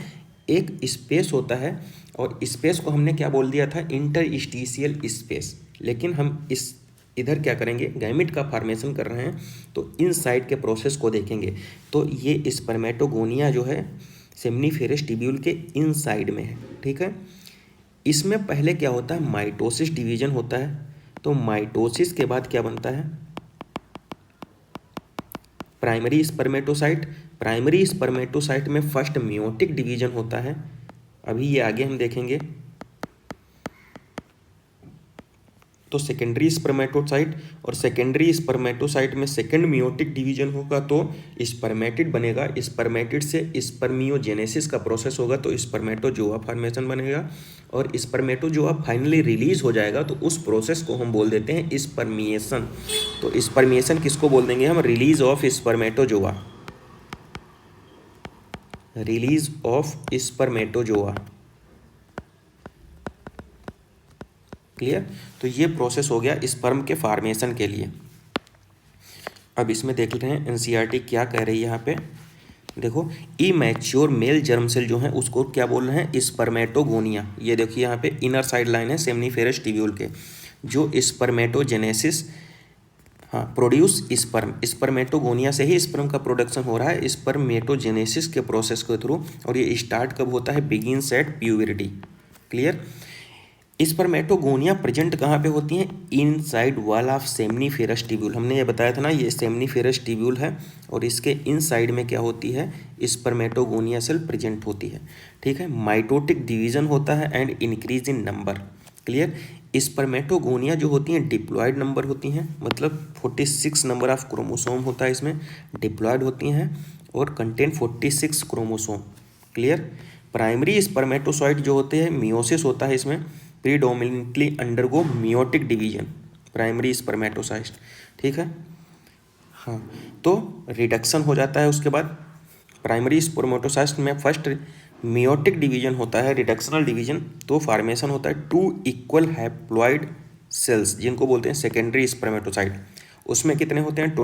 एक स्पेस होता है, और स्पेस को हमने क्या बोल दिया था, इंटरस्टिशियल स्पेस। लेकिन हम इस इधर क्या करेंगे, गैमेट का फार्मेशन कर रहे हैं तो इनसाइड के प्रोसेस को देखेंगे। तो ये स्पर्मेटोगोनिया जो है सेमनीफेरस ट्यूब्यूल के इनसाइड में है, ठीक है। इसमें पहले क्या होता है, माइटोसिस डिवीजन होता है। तो माइटोसिस के बाद क्या बनता है, प्राइमरी स्पर्मेटोसाइट। प्राइमरी स्पर्मेटोसाइट में फर्स्ट मियोटिक डिवीजन होता है, अभी ये आगे हम देखेंगे। तो सेकेंडरी स्पर्मेटोसाइट, और सेकेंडरी स्पर्मेटोसाइट में सेकेंड मियोटिक डिवीजन होगा तो स्पर्मेटिड बनेगा। स्पर्मेटिड से स्पर्मियोजेनेसिस का प्रोसेस होगा तो स्पर्मेटोजोआ फॉर्मेशन बनेगा, और स्पर्मेटोजोआ फाइनली रिलीज हो जाएगा तो उस प्रोसेस को हम बोल देते हैं स्पर्मिएशन। तो स्पर्मिएशन किसको बोल देंगे हम, release of spermatozoa, release of spermatozoa, clear. तो ये प्रोसेस हो गया स्पर्म के फार्मेशन के लिए। अब इसमें देख लेते हैं एनसीईआरटी क्या कह रही है यहाँ पे। देखो इमैच्योर मेल जर्म सेल जो है उसको क्या बोल रहे हैं, स्पर्मेटोगोनिया। ये देखिए यहाँ पे इनर साइड लाइन है सेमनीफेरस ट्यूब्यूल के, जो स्पर्मेटोजेनेसिस, हाँ, प्रोड्यूस स्पर्म, स्पर्मेटोगोनिया से ही स्पर्म का प्रोडक्शन हो रहा है स्पर्मेटोजेनेसिस के प्रोसेस के थ्रू। और ये स्टार्ट कब होता है, begins at puberty, clear. Spermatogonia present कहाँ पे होती हैं, inside wall of seminiferous tubule. हमने ये बताया था ना, ये सेमनीफेरस ट्यूब्यूल है और इसके इनसाइड में क्या होती है, स्पर्मेटोगोनिया सेल प्रेजेंट होती है, ठीक है। माइटोटिक डिवीजन होता है and increase in number, clear. Spermatogonia जो होती हैं डिप्लॉयड नंबर होती हैं, मतलब 46 नंबर ऑफ क्रोमोसोम होता है इसमें, डिप्लॉयड होती हैं और contain 46 chromosome, clear. Primary spermatocyte जो होते हैं मियोसिस होता है इसमें, predominantly undergo meiotic division, primary spermatocyte, ठीक है। हाँ, तो रिडक्शन हो जाता है उसके बाद प्राइमरी स्पर्मेटोसाइट में फर्स्ट मियोटिक डिवीजन होता है, रिडक्शनल डिवीजन, तो फॉर्मेशन होता है 2 इक्वल हैप्लॉइड सेल्स जिनको बोलते हैं सेकेंडरी स्पर्मेटोसाइट। उसमें कितने होते हैं,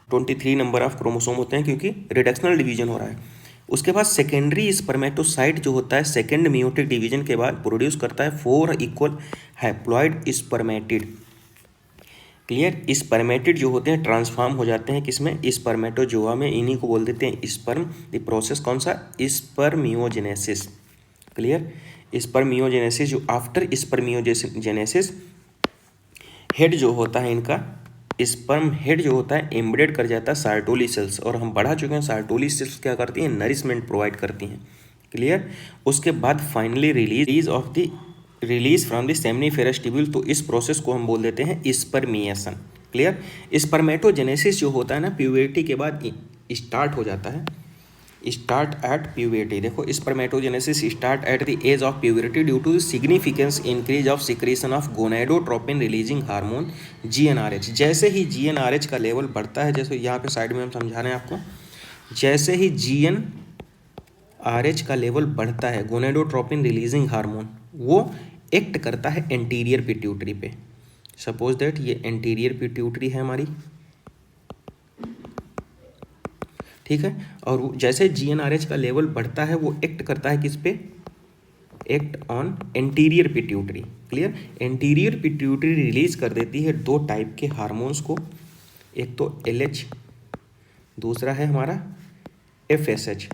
23 नंबर ऑफ क्रोमोसोम होते हैं क्योंकि रिडक्शनल डिवीजन हो रहा है। उसके बाद सेकेंडरी स्पर्मेटोसाइट जो होता है सेकेंड मियोटिक डिवीजन के बाद प्रोड्यूस करता है 4 equal haploid spermatid, clear. Spermatid जो होते हैं ट्रांसफॉर्म हो जाते हैं किसमें, स्पर्मेटोजोआ में, इन्हीं को बोल देते हैं स्पर्म। द प्रोसेस कौन सा, स्पर्मियोजेनेसिस, क्लियर। स्पर्मियोजेनेसिस जो आफ्टर स्पर्मियोजेनेसिस हेड जो होता है इनका, स्पर्म हेड जो होता है एम्बेडेड कर जाता है सार्टोली सेल्स, और हम बढ़ा चुके हैं सार्टोली सेल्स क्या करती हैं, नरिशमेंट प्रोवाइड करती हैं, क्लियर। उसके बाद finally release from the seminiferous tubule, तो इस प्रोसेस को हम बोल देते हैं स्पर्मिएशन, क्लियर। स्पर्मेटोजेनेसिस जो होता है ना प्यूबर्टी के बाद स्टार्ट हो जाता है, स्टार्ट एट प्यूबर्टी। देखो spermatogenesis start at the age of puberty due to significance increase of secretion of gonadotropin releasing hormone GnRH। जैसे ही GnRH का लेवल बढ़ता है, जैसे यहाँ पे साइड में हम समझा रहे हैं आपको, जैसे ही GnRH का लेवल बढ़ता है, गोनेडोट्रोपिन रिलीजिंग हार्मोन, वो एक्ट करता है एंटीरियर पिट्यूटरी पे। सपोज दैट ये एंटीरियर पिट्यूटरी है हमारी, ठीक है। और जैसे GnRH का लेवल बढ़ता है वो एक्ट करता है किस पे, act on anterior pituitary. Clear. Anterior pituitary release कर देती है दो टाइप के हार्मोन्स को, एक तो LH, दूसरा है हमारा FSH।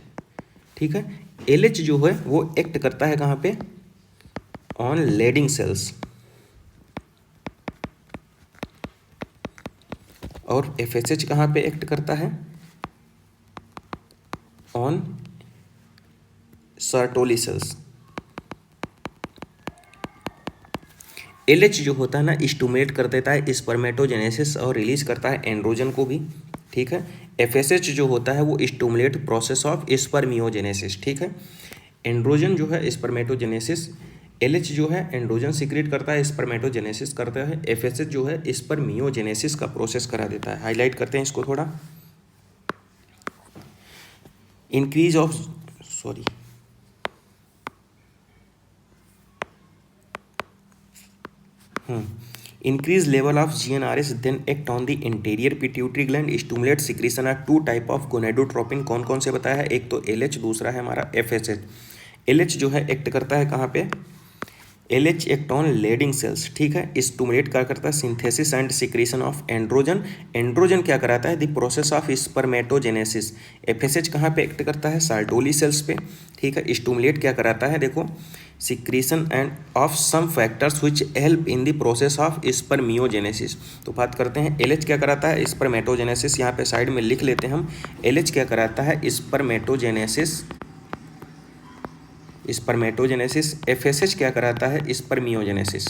ठीक है। LH जो है वो एक्ट करता है कहाँ पे, ऑन लेडिंग सेल्स, और FSH कहाँ पे एक्ट करता है, ऑन सर्टोली सेल्स। LH जो होता है ना स्टिमुलेट कर देता है स्पर्मेटोजेनेसिस और रिलीज करता है एंड्रोजन को भी। ठीक है। FSH जो होता है वो स्टिमुलेट प्रोसेस ऑफ स्पर्मियोजेनेसिस। ठीक है। एंड्रोजन जो है स्पर्मेटोजेनेसिस, LH जो है एंड्रोजन सीक्रेट करता है स्पर्मेटोजेनेसिस करता है, FSH जो है स्पर्मियोजेनेसिस का प्रोसेस करा देता है। हाईलाइट करते हैं इसको थोड़ा। Increase of increase level of GnRH then act on the anterior pituitary gland, stimulate secretion of two type of gonadotropin। कौन कौन से बताया है, एक तो LH, दूसरा है हमारा FSH। LH जो है एक्ट करता है कहाँ पे, LH act on Leydig cells. ठीक है। स्टिमुलेट क्या करता है, synthesis and secretion of androgen. Androgen क्या कराता है, the process of spermatogenesis. FSH कहाँ पे एक्ट करता है, सार्टोली सेल्स पे। ठीक है। स्टिमुलेट क्या कराता है, देखो, secretion and of some factors which help in the process of spermiogenesis. तो बात करते हैं LH क्या कराता है, स्पर्मेटोजेनेसिस। यहाँ पे साइड में लिख लेते हैं हम, LH क्या कराता है, स्पर्मेटोजेनेसिस, स्पर्मेटोजेनेसिस। FSH क्या कराता है, स्पर्मियोजेनेसिस।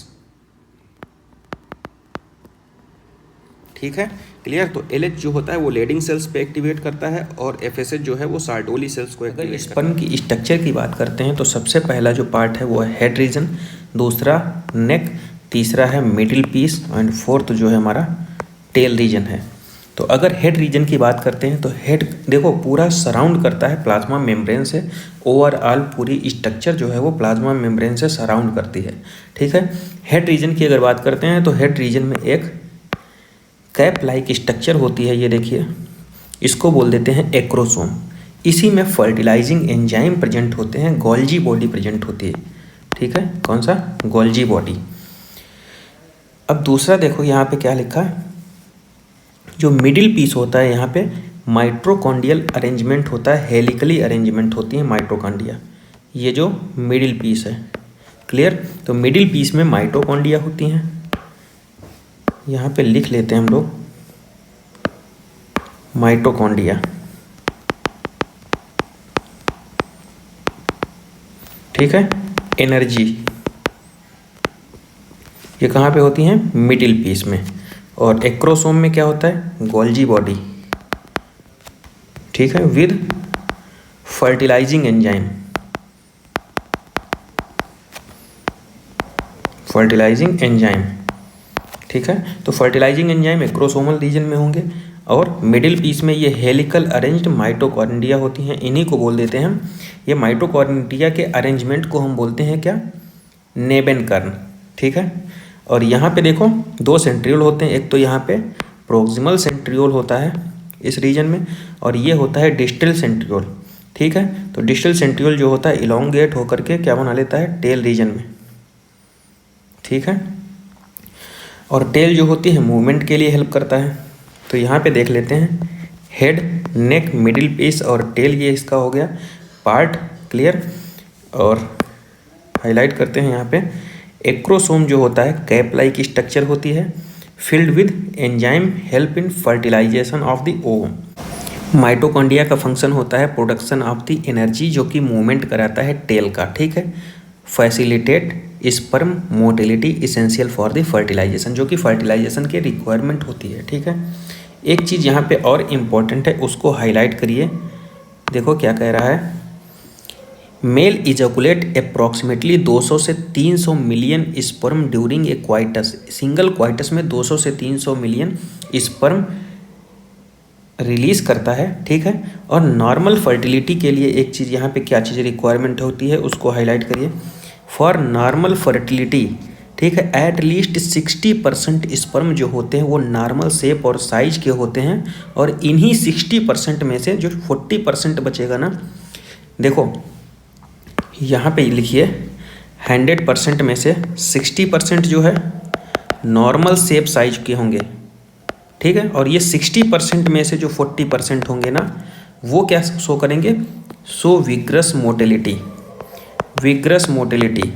ठीक है। क्लियर। तो LH जो होता है वो लेडिंग सेल्स पे एक्टिवेट करता है और FSH जो है वो सार्टोली सेल्स को एक्टिवेट करता है। स्पर्म की स्ट्रक्चर की बात करते हैं तो सबसे पहला जो पार्ट है वो है हेड रीजन, दूसरा नेक, तीसरा है मिडिल पीस एंड फोर्थ जो है हमारा टेल रीजन है। तो अगर हेड रीजन की बात करते हैं तो हेड देखो पूरा सराउंड करता है प्लाज्मा मेम्ब्रेन से, ओवरऑल पूरी स्ट्रक्चर जो है वो प्लाज्मा मेम्ब्रेन से सराउंड करती है। ठीक है। हेड रीजन की अगर बात करते हैं तो हेड रीजन में एक कैप लाइक स्ट्रक्चर होती है, ये देखिए, इसको बोल देते हैं एक्रोसोम। इसी में फर्टिलाइजिंग एंजाइम प्रेजेंट होते हैं, गोल्जी बॉडी प्रेजेंट होती है। ठीक है। कौन सा, गोल्जी बॉडी। अब दूसरा देखो यहाँ पे क्या लिखा है, जो मिडिल पीस होता है यहाँ पे माइटोकॉन्ड्रियल अरेंजमेंट होता है, हेलिकली अरेंजमेंट होती है माइटोकॉन्ड्रिया, ये जो मिडिल पीस है। क्लियर। तो मिडिल पीस में माइटोकॉन्ड्रिया होती हैं, यहाँ पे लिख लेते हैं हम लोग माइटोकॉन्ड्रिया। ठीक है। एनर्जी ये कहाँ पे होती हैं, मिडिल पीस में। और एक्रोसोम में क्या होता है, गोल्जी बॉडी। ठीक है। With fertilising enzyme, fertilising enzyme. ठीक है। तो फर्टिलाइजिंग एंजाइम एक्रोसोमल रीजन में होंगे और मिडिल पीस में ये हेलिकल अरेंज्ड माइटोकॉन्ड्रिया होती हैं, इन्हीं को बोल देते हैं हम, ये माइटोकॉन्ड्रिया के अरेंजमेंट को हम बोलते हैं क्या, नेबेनकर्न। ठीक है। और यहाँ पे देखो दो सेंट्रियोल होते हैं, एक तो यहाँ पे प्रोक्सिमल सेंट्रियोल होता है इस रीजन में, और ये होता है डिस्टल सेंट्रियोल। ठीक है। तो डिस्टल सेंट्रियोल जो होता है इलोंगेट होकर के क्या बना लेता है, टेल रीजन में। ठीक है। और टेल जो होती है मूवमेंट के लिए हेल्प करता है। तो यहाँ पे देख लेते हैं हेड, नेक, मिडिल पीस और टेल, ये इसका हो गया पार्ट। क्लियर। और हाईलाइट करते हैं यहाँ पे, एक्रोसोम जो होता है कैप लाइक स्ट्रक्चर होती है, filled with enzyme help in fertilisation of the ovum. Mitochondria का फंक्शन होता है प्रोडक्शन ऑफ द एनर्जी, जो कि मूवमेंट कराता है टेल का। ठीक है। Facilitate sperm motility essential for the fertilisation, जो कि फर्टिलाइजेशन की रिक्वायरमेंट होती है। ठीक है। एक चीज़ यहाँ पे और इम्पॉर्टेंट है, उसको हाईलाइट करिए। देखो क्या कह रहा है, मेल इजैकुलेट अप्रॉक्सीमेटली 200 से 300 million sperm during a coitus. Single coitus में 200 से 300 मिलियन स्पर्म रिलीज करता है। ठीक है। और नॉर्मल फर्टिलिटी के लिए एक चीज़ यहाँ पे क्या चीज़ रिक्वायरमेंट होती है उसको हाईलाइट करिए। फॉर नॉर्मल फर्टिलिटी ठीक है। एट लीस्ट 60% स्पर्म जो होते हैं वो नॉर्मल शेप और साइज के होते हैं, और इन्हीं 60% में से जो 40% बचेगा ना, देखो यहाँ पे लिखिए 100% में से 60% जो है नॉर्मल शेप साइज के होंगे, ठीक है, और ये 60% में से जो 40% होंगे ना, वो क्या शो करेंगे, show vigorous motility, vigorous motility,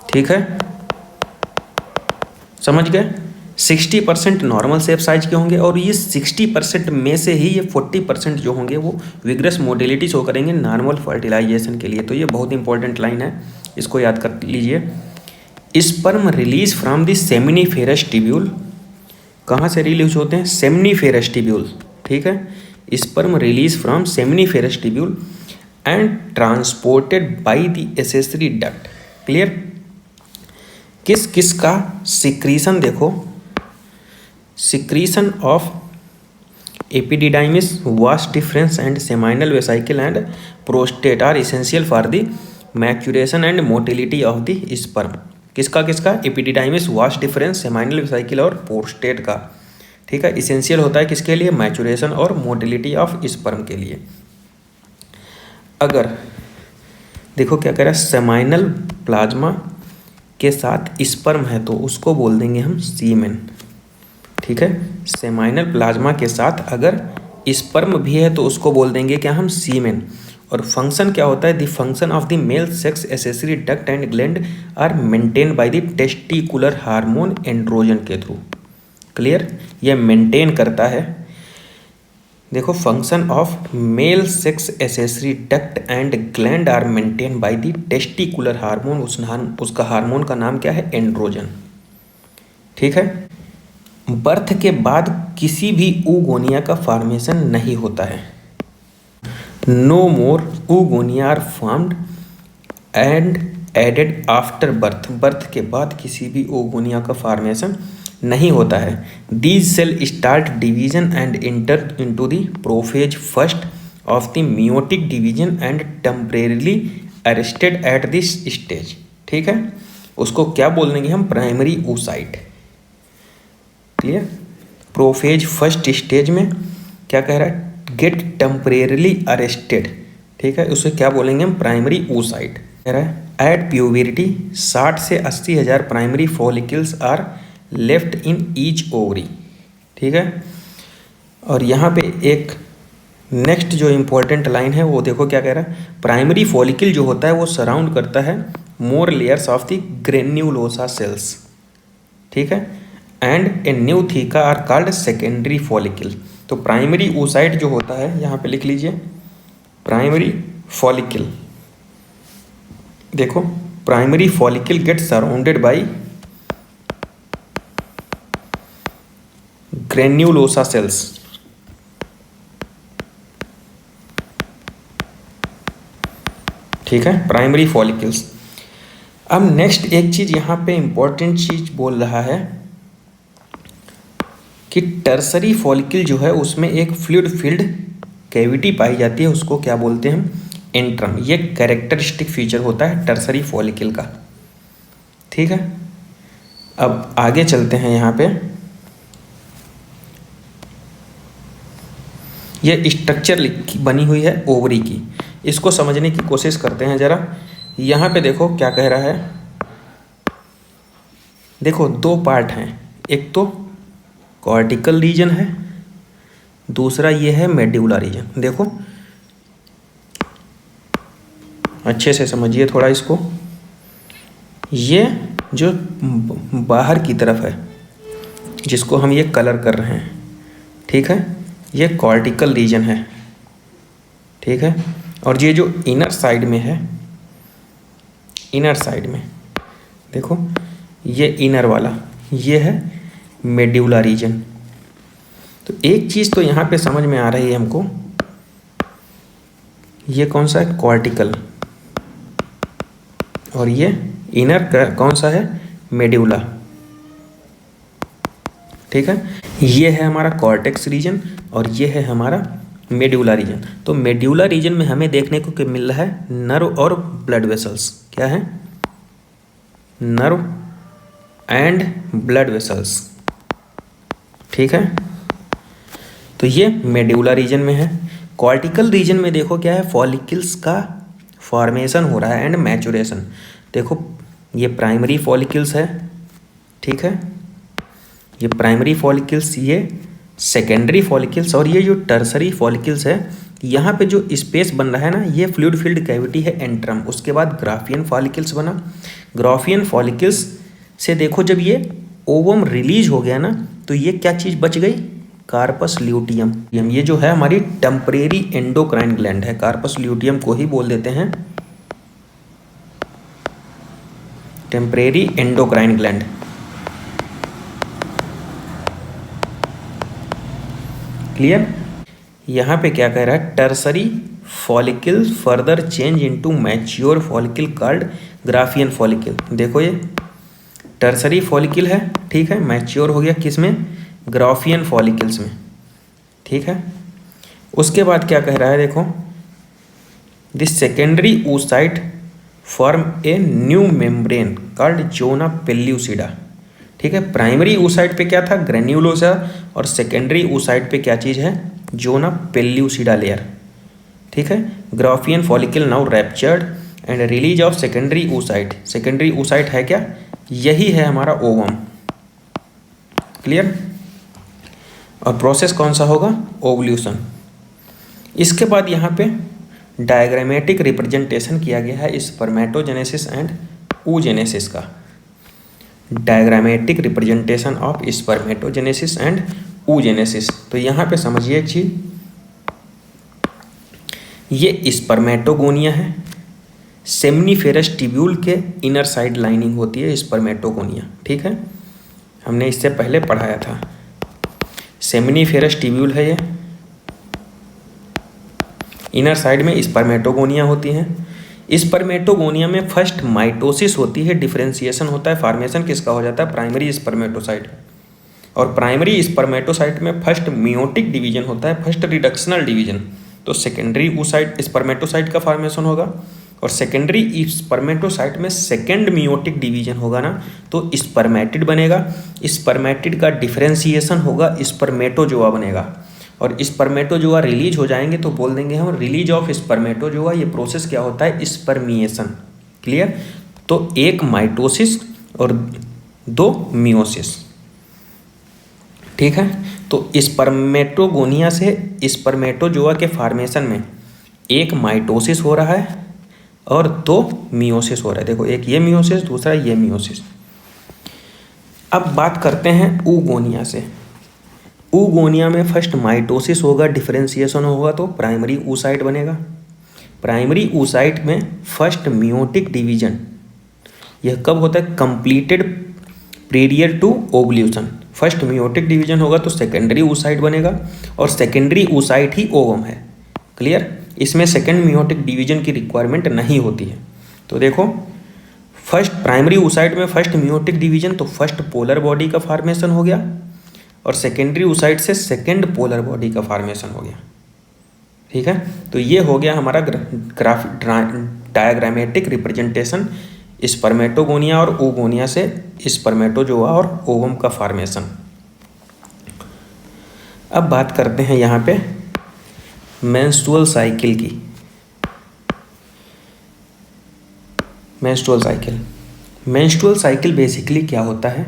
ठीक है, समझ गए। 60% नॉर्मल शेप साइज के होंगे, और ये 60% में से ही ये 40% जो होंगे वो विग्रस मोटिलिटी शो करेंगे नॉर्मल फर्टिलाइजेशन के लिए। तो ये बहुत इंपॉर्टेंट लाइन है, इसको याद कर लीजिए। Sperm release from the seminiferous tubule, कहाँ से रिलीज होते हैं, सेमिनिफेरस ट्यूब्यूल, ठीक है। Sperm release from seminiferous tubule and transported by the accessory duct. Clear. किस किस का सिक्रीशन देखो, secretion of epididymis, vas deferens and seminal vesicle and prostate are essential for the maturation and motility of the sperm. किसका किसका, epididymis, vas deferens, seminal vesicle और prostate का, ठीक है। इसेंशियल होता है किसके लिए, मैच्यूरेशन और मोटिलिटी ऑफ स्पर्म के लिए। अगर देखो क्या कह रहा है, सेमाइनल प्लाज्मा के साथ स्पर्म है तो उसको बोल देंगे हम सीमेन, ठीक है। सेमाइनल प्लाज्मा के साथ अगर स्पर्म भी है तो उसको बोल देंगे क्या हम, सीमेन। और फंक्शन क्या होता है, the function of the male sex accessory duct and gland are maintain by the testicular hormone androgen के थ्रू। क्लियर, ये मेंटेन करता है। देखो, function of male sex accessory duct and gland are maintain by the testicular hormone, उसका hormone का नाम क्या है, एंड्रोजन, ठीक है। बर्थ के बाद किसी भी oogonia का फॉर्मेशन नहीं होता है। No more oogonia are formed and added after birth, birth के बाद किसी भी oogonia का फॉर्मेशन नहीं होता है। These cell start division and inter into the prophase first of the meiotic division and temporarily arrested at this stage, ठीक है। उसको क्या बोलेंगे हम, primary oocyte। Clear. Prophase first stage में क्या कह रहा है, गेट टेम्परेरीली अरेस्टेड, ठीक है, उसे क्या बोलेंगे हम, प्राइमरी oocyte। कह रहा है एट प्यूबरिटी 60 से 80 हज़ार primary follicles are left in each ovary, ठीक है। और यहाँ पे एक नेक्स्ट जो इम्पोर्टेंट लाइन है वो देखो क्या कह रहा है, प्राइमरी फॉलिकल जो होता है वो सराउंड करता है more layers of the granulosa cells, ठीक है, and a new theca are called secondary follicle. तो प्राइमरी oocyte जो होता है, यहाँ पे लिख लीजिए प्राइमरी फॉलिकल। देखो, primary follicle get surrounded by granulosa cells, ठीक है, प्राइमरी फॉलिकल्स। अब नेक्स्ट एक चीज यहाँ पे इंपॉर्टेंट चीज बोल रहा है कि टर्सरी फॉलिकल जो है उसमें एक फ्लूइड फील्ड कैविटी पाई जाती है, उसको क्या बोलते हैं हम, एंट्रम। ये कैरेक्टरिस्टिक फीचर होता है टर्सरी फॉलिकल का, ठीक है। अब आगे चलते हैं, यहाँ पे ये स्ट्रक्चर बनी हुई है ओवरी की, इसको समझने की कोशिश करते हैं जरा। यहाँ पे देखो क्या कह रहा है, देखो दो पार्ट हैं, एक तो कॉर्टिकल रीजन है, दूसरा ये है मेड्यूला रीजन। देखो अच्छे से समझिए थोड़ा इसको, ये जो बाहर की तरफ है जिसको हम ये कलर कर रहे हैं, ठीक है, ये कॉर्टिकल रीजन है, ठीक है। और ये जो इनर साइड में है, इनर साइड में देखो ये इनर वाला, ये है मेड्यूला रीजन। तो एक चीज़ तो यहाँ पे समझ में आ रही है हमको, ये कौन सा है, कॉर्टिकल, और ये इनर कौन सा है, मेड्यूला, ठीक है। ये है हमारा कॉर्टेक्स रीजन और ये है हमारा मेड्यूला रीजन। तो मेड्यूला रीजन में हमें देखने को क्या मिल रहा है, नर्व और ब्लड वेसल्स, क्या है, नर्व एंड ब्लड वेसल्स। ठीक है, तो ये मेडुला रीजन में है। कॉर्टिकल रीजन में देखो क्या है, फॉलिकल्स का फॉर्मेशन हो रहा है एंड मैचुरेशन। देखो ये प्राइमरी फॉलिकल्स है, ठीक है, ये प्राइमरी फॉलिकल्स, ये सेकेंडरी फॉलिकल्स, और ये जो टर्सरी फॉलिकल्स है, यहाँ पे जो स्पेस बन रहा है ना, ये फ्लूइड फिल्ड कैविटी है एंट्रम। उसके बाद ग्राफियन फॉलिकल्स बना। ग्राफियन फॉलिकल्स से देखो जब ये ओवम रिलीज हो गया ना, तो ये क्या चीज़ बच गई, कार्पस ल्यूटियम। ये जो है हमारी टेम्परेरी एंडोक्राइन ग्लैंड है, कार्पस ल्यूटियम को ही बोल देते हैं टेम्परेरी एंडोक्राइन ग्लैंड। क्लियर। यहाँ पे क्या कह रहा है, tertiary follicle further change into mature follicle called Graafian follicle. देखो ये टर्सरी फॉलिकल है, ठीक है, मैच्योर हो गया किस में, ग्राफियन फॉलिकल्स में। ठीक है, उसके बाद क्या कह रहा है, देखो this secondary oocyte form a new membrane called zona pellucida. ठीक है, प्राइमरी oocyte पे क्या था, ग्रेन्युलोसा, और सेकेंडरी oocyte पे क्या चीज़ है, जोना पेल्यूसिडा लेयर। ठीक है, Graafian follicle now raptured and release of secondary oocyte। Secondary oocyte है क्या, यही है हमारा ओवम। क्लियर। और प्रोसेस कौन सा होगा, ओवल्यूशन। इसके बाद यहाँ पे डायग्रामेटिक रिप्रेजेंटेशन किया गया है स्पर्मेटोजेनेसिस एंड oogenesis का। Diagrammatic representation of spermatogenesis and oogenesis। तो यहाँ पे समझिए एक चीज, ये स्पर्मेटोगोनिया है, सेमनीफेरस ट्यूब्यूल के इनर साइड लाइनिंग होती है स्पर्मेटोगोनिया। ठीक है, हमने इससे पहले पढ़ाया था। सेमनीफेरस ट्यूब्यूल है ये, इनर साइड में स्पर्मेटोगोनिया होती हैं। स्पर्मेटोगोनिया में फर्स्ट माइटोसिस होती है, डिफरेंशिएशन होता है, फॉर्मेशन किसका हो जाता है, प्राइमरी स्पर्मेटोसाइट। और प्राइमरी स्पर्मेटोसाइट में फर्स्ट मियोटिक डिवीजन होता है, फर्स्ट रिडक्शनल डिवीजन। तो सेकेंडरी oocyte स्पर्मेटोसाइट का फॉर्मेशन होगा, और सेकेंडरी स्पर्मेटोसाइट में सेकेंड मियोटिक डिवीजन होगा ना, तो स्पर्मेटिड बनेगा। स्पर्मेटिड का डिफरेंशिएशन होगा, स्पर्मेटोजोआ बनेगा। और स्पर्मेटोजोआ रिलीज हो जाएंगे तो बोल देंगे हम रिलीज ऑफ स्पर्मेटोजोआ। ये प्रोसेस क्या होता है, स्पर्मिएशन। क्लियर। तो एक माइटोसिस और दो मियोसिस। ठीक है, तो स्पर्मेटोगोनिया से स्पर्मेटोजोआ के फॉर्मेशन में एक माइटोसिस हो रहा है और दो मियोसिस हो रहा है। देखो एक ये मियोसिस, दूसरा ये मियोसिस। अब बात करते हैं oogonia से। oogonia में फर्स्ट माइटोसिस होगा, डिफरेंशिएशन होगा, तो प्राइमरी oocyte बनेगा। प्राइमरी oocyte में फर्स्ट मियोटिक डिवीजन, यह कब होता है, completed prior to ovulation. First meiotic division होगा तो सेकेंडरी oocyte बनेगा, और सेकेंडरी oocyte ही ओवम है। क्लियर। इसमें सेकेंड मियोटिक डिवीजन की रिक्वायरमेंट नहीं होती है। तो देखो फर्स्ट प्राइमरी oocyte में फर्स्ट मियोटिक डिवीजन, तो फर्स्ट पोलर बॉडी का फॉर्मेशन हो गया, और सेकेंडरी oocyte से सेकेंड पोलर बॉडी का फॉर्मेशन हो गया। ठीक है, तो ये हो गया हमारा डायग्रामेटिक रिप्रेजेंटेशन स्पर्मेटोगोनिया और oogonia से स्पर्मेटोजोआ और ओवम का फॉर्मेशन। अब बात करते हैं यहाँ पे मेंस्ट्रुअल साइकिल की। मेंस्ट्रुअल साइकिल बेसिकली क्या होता है,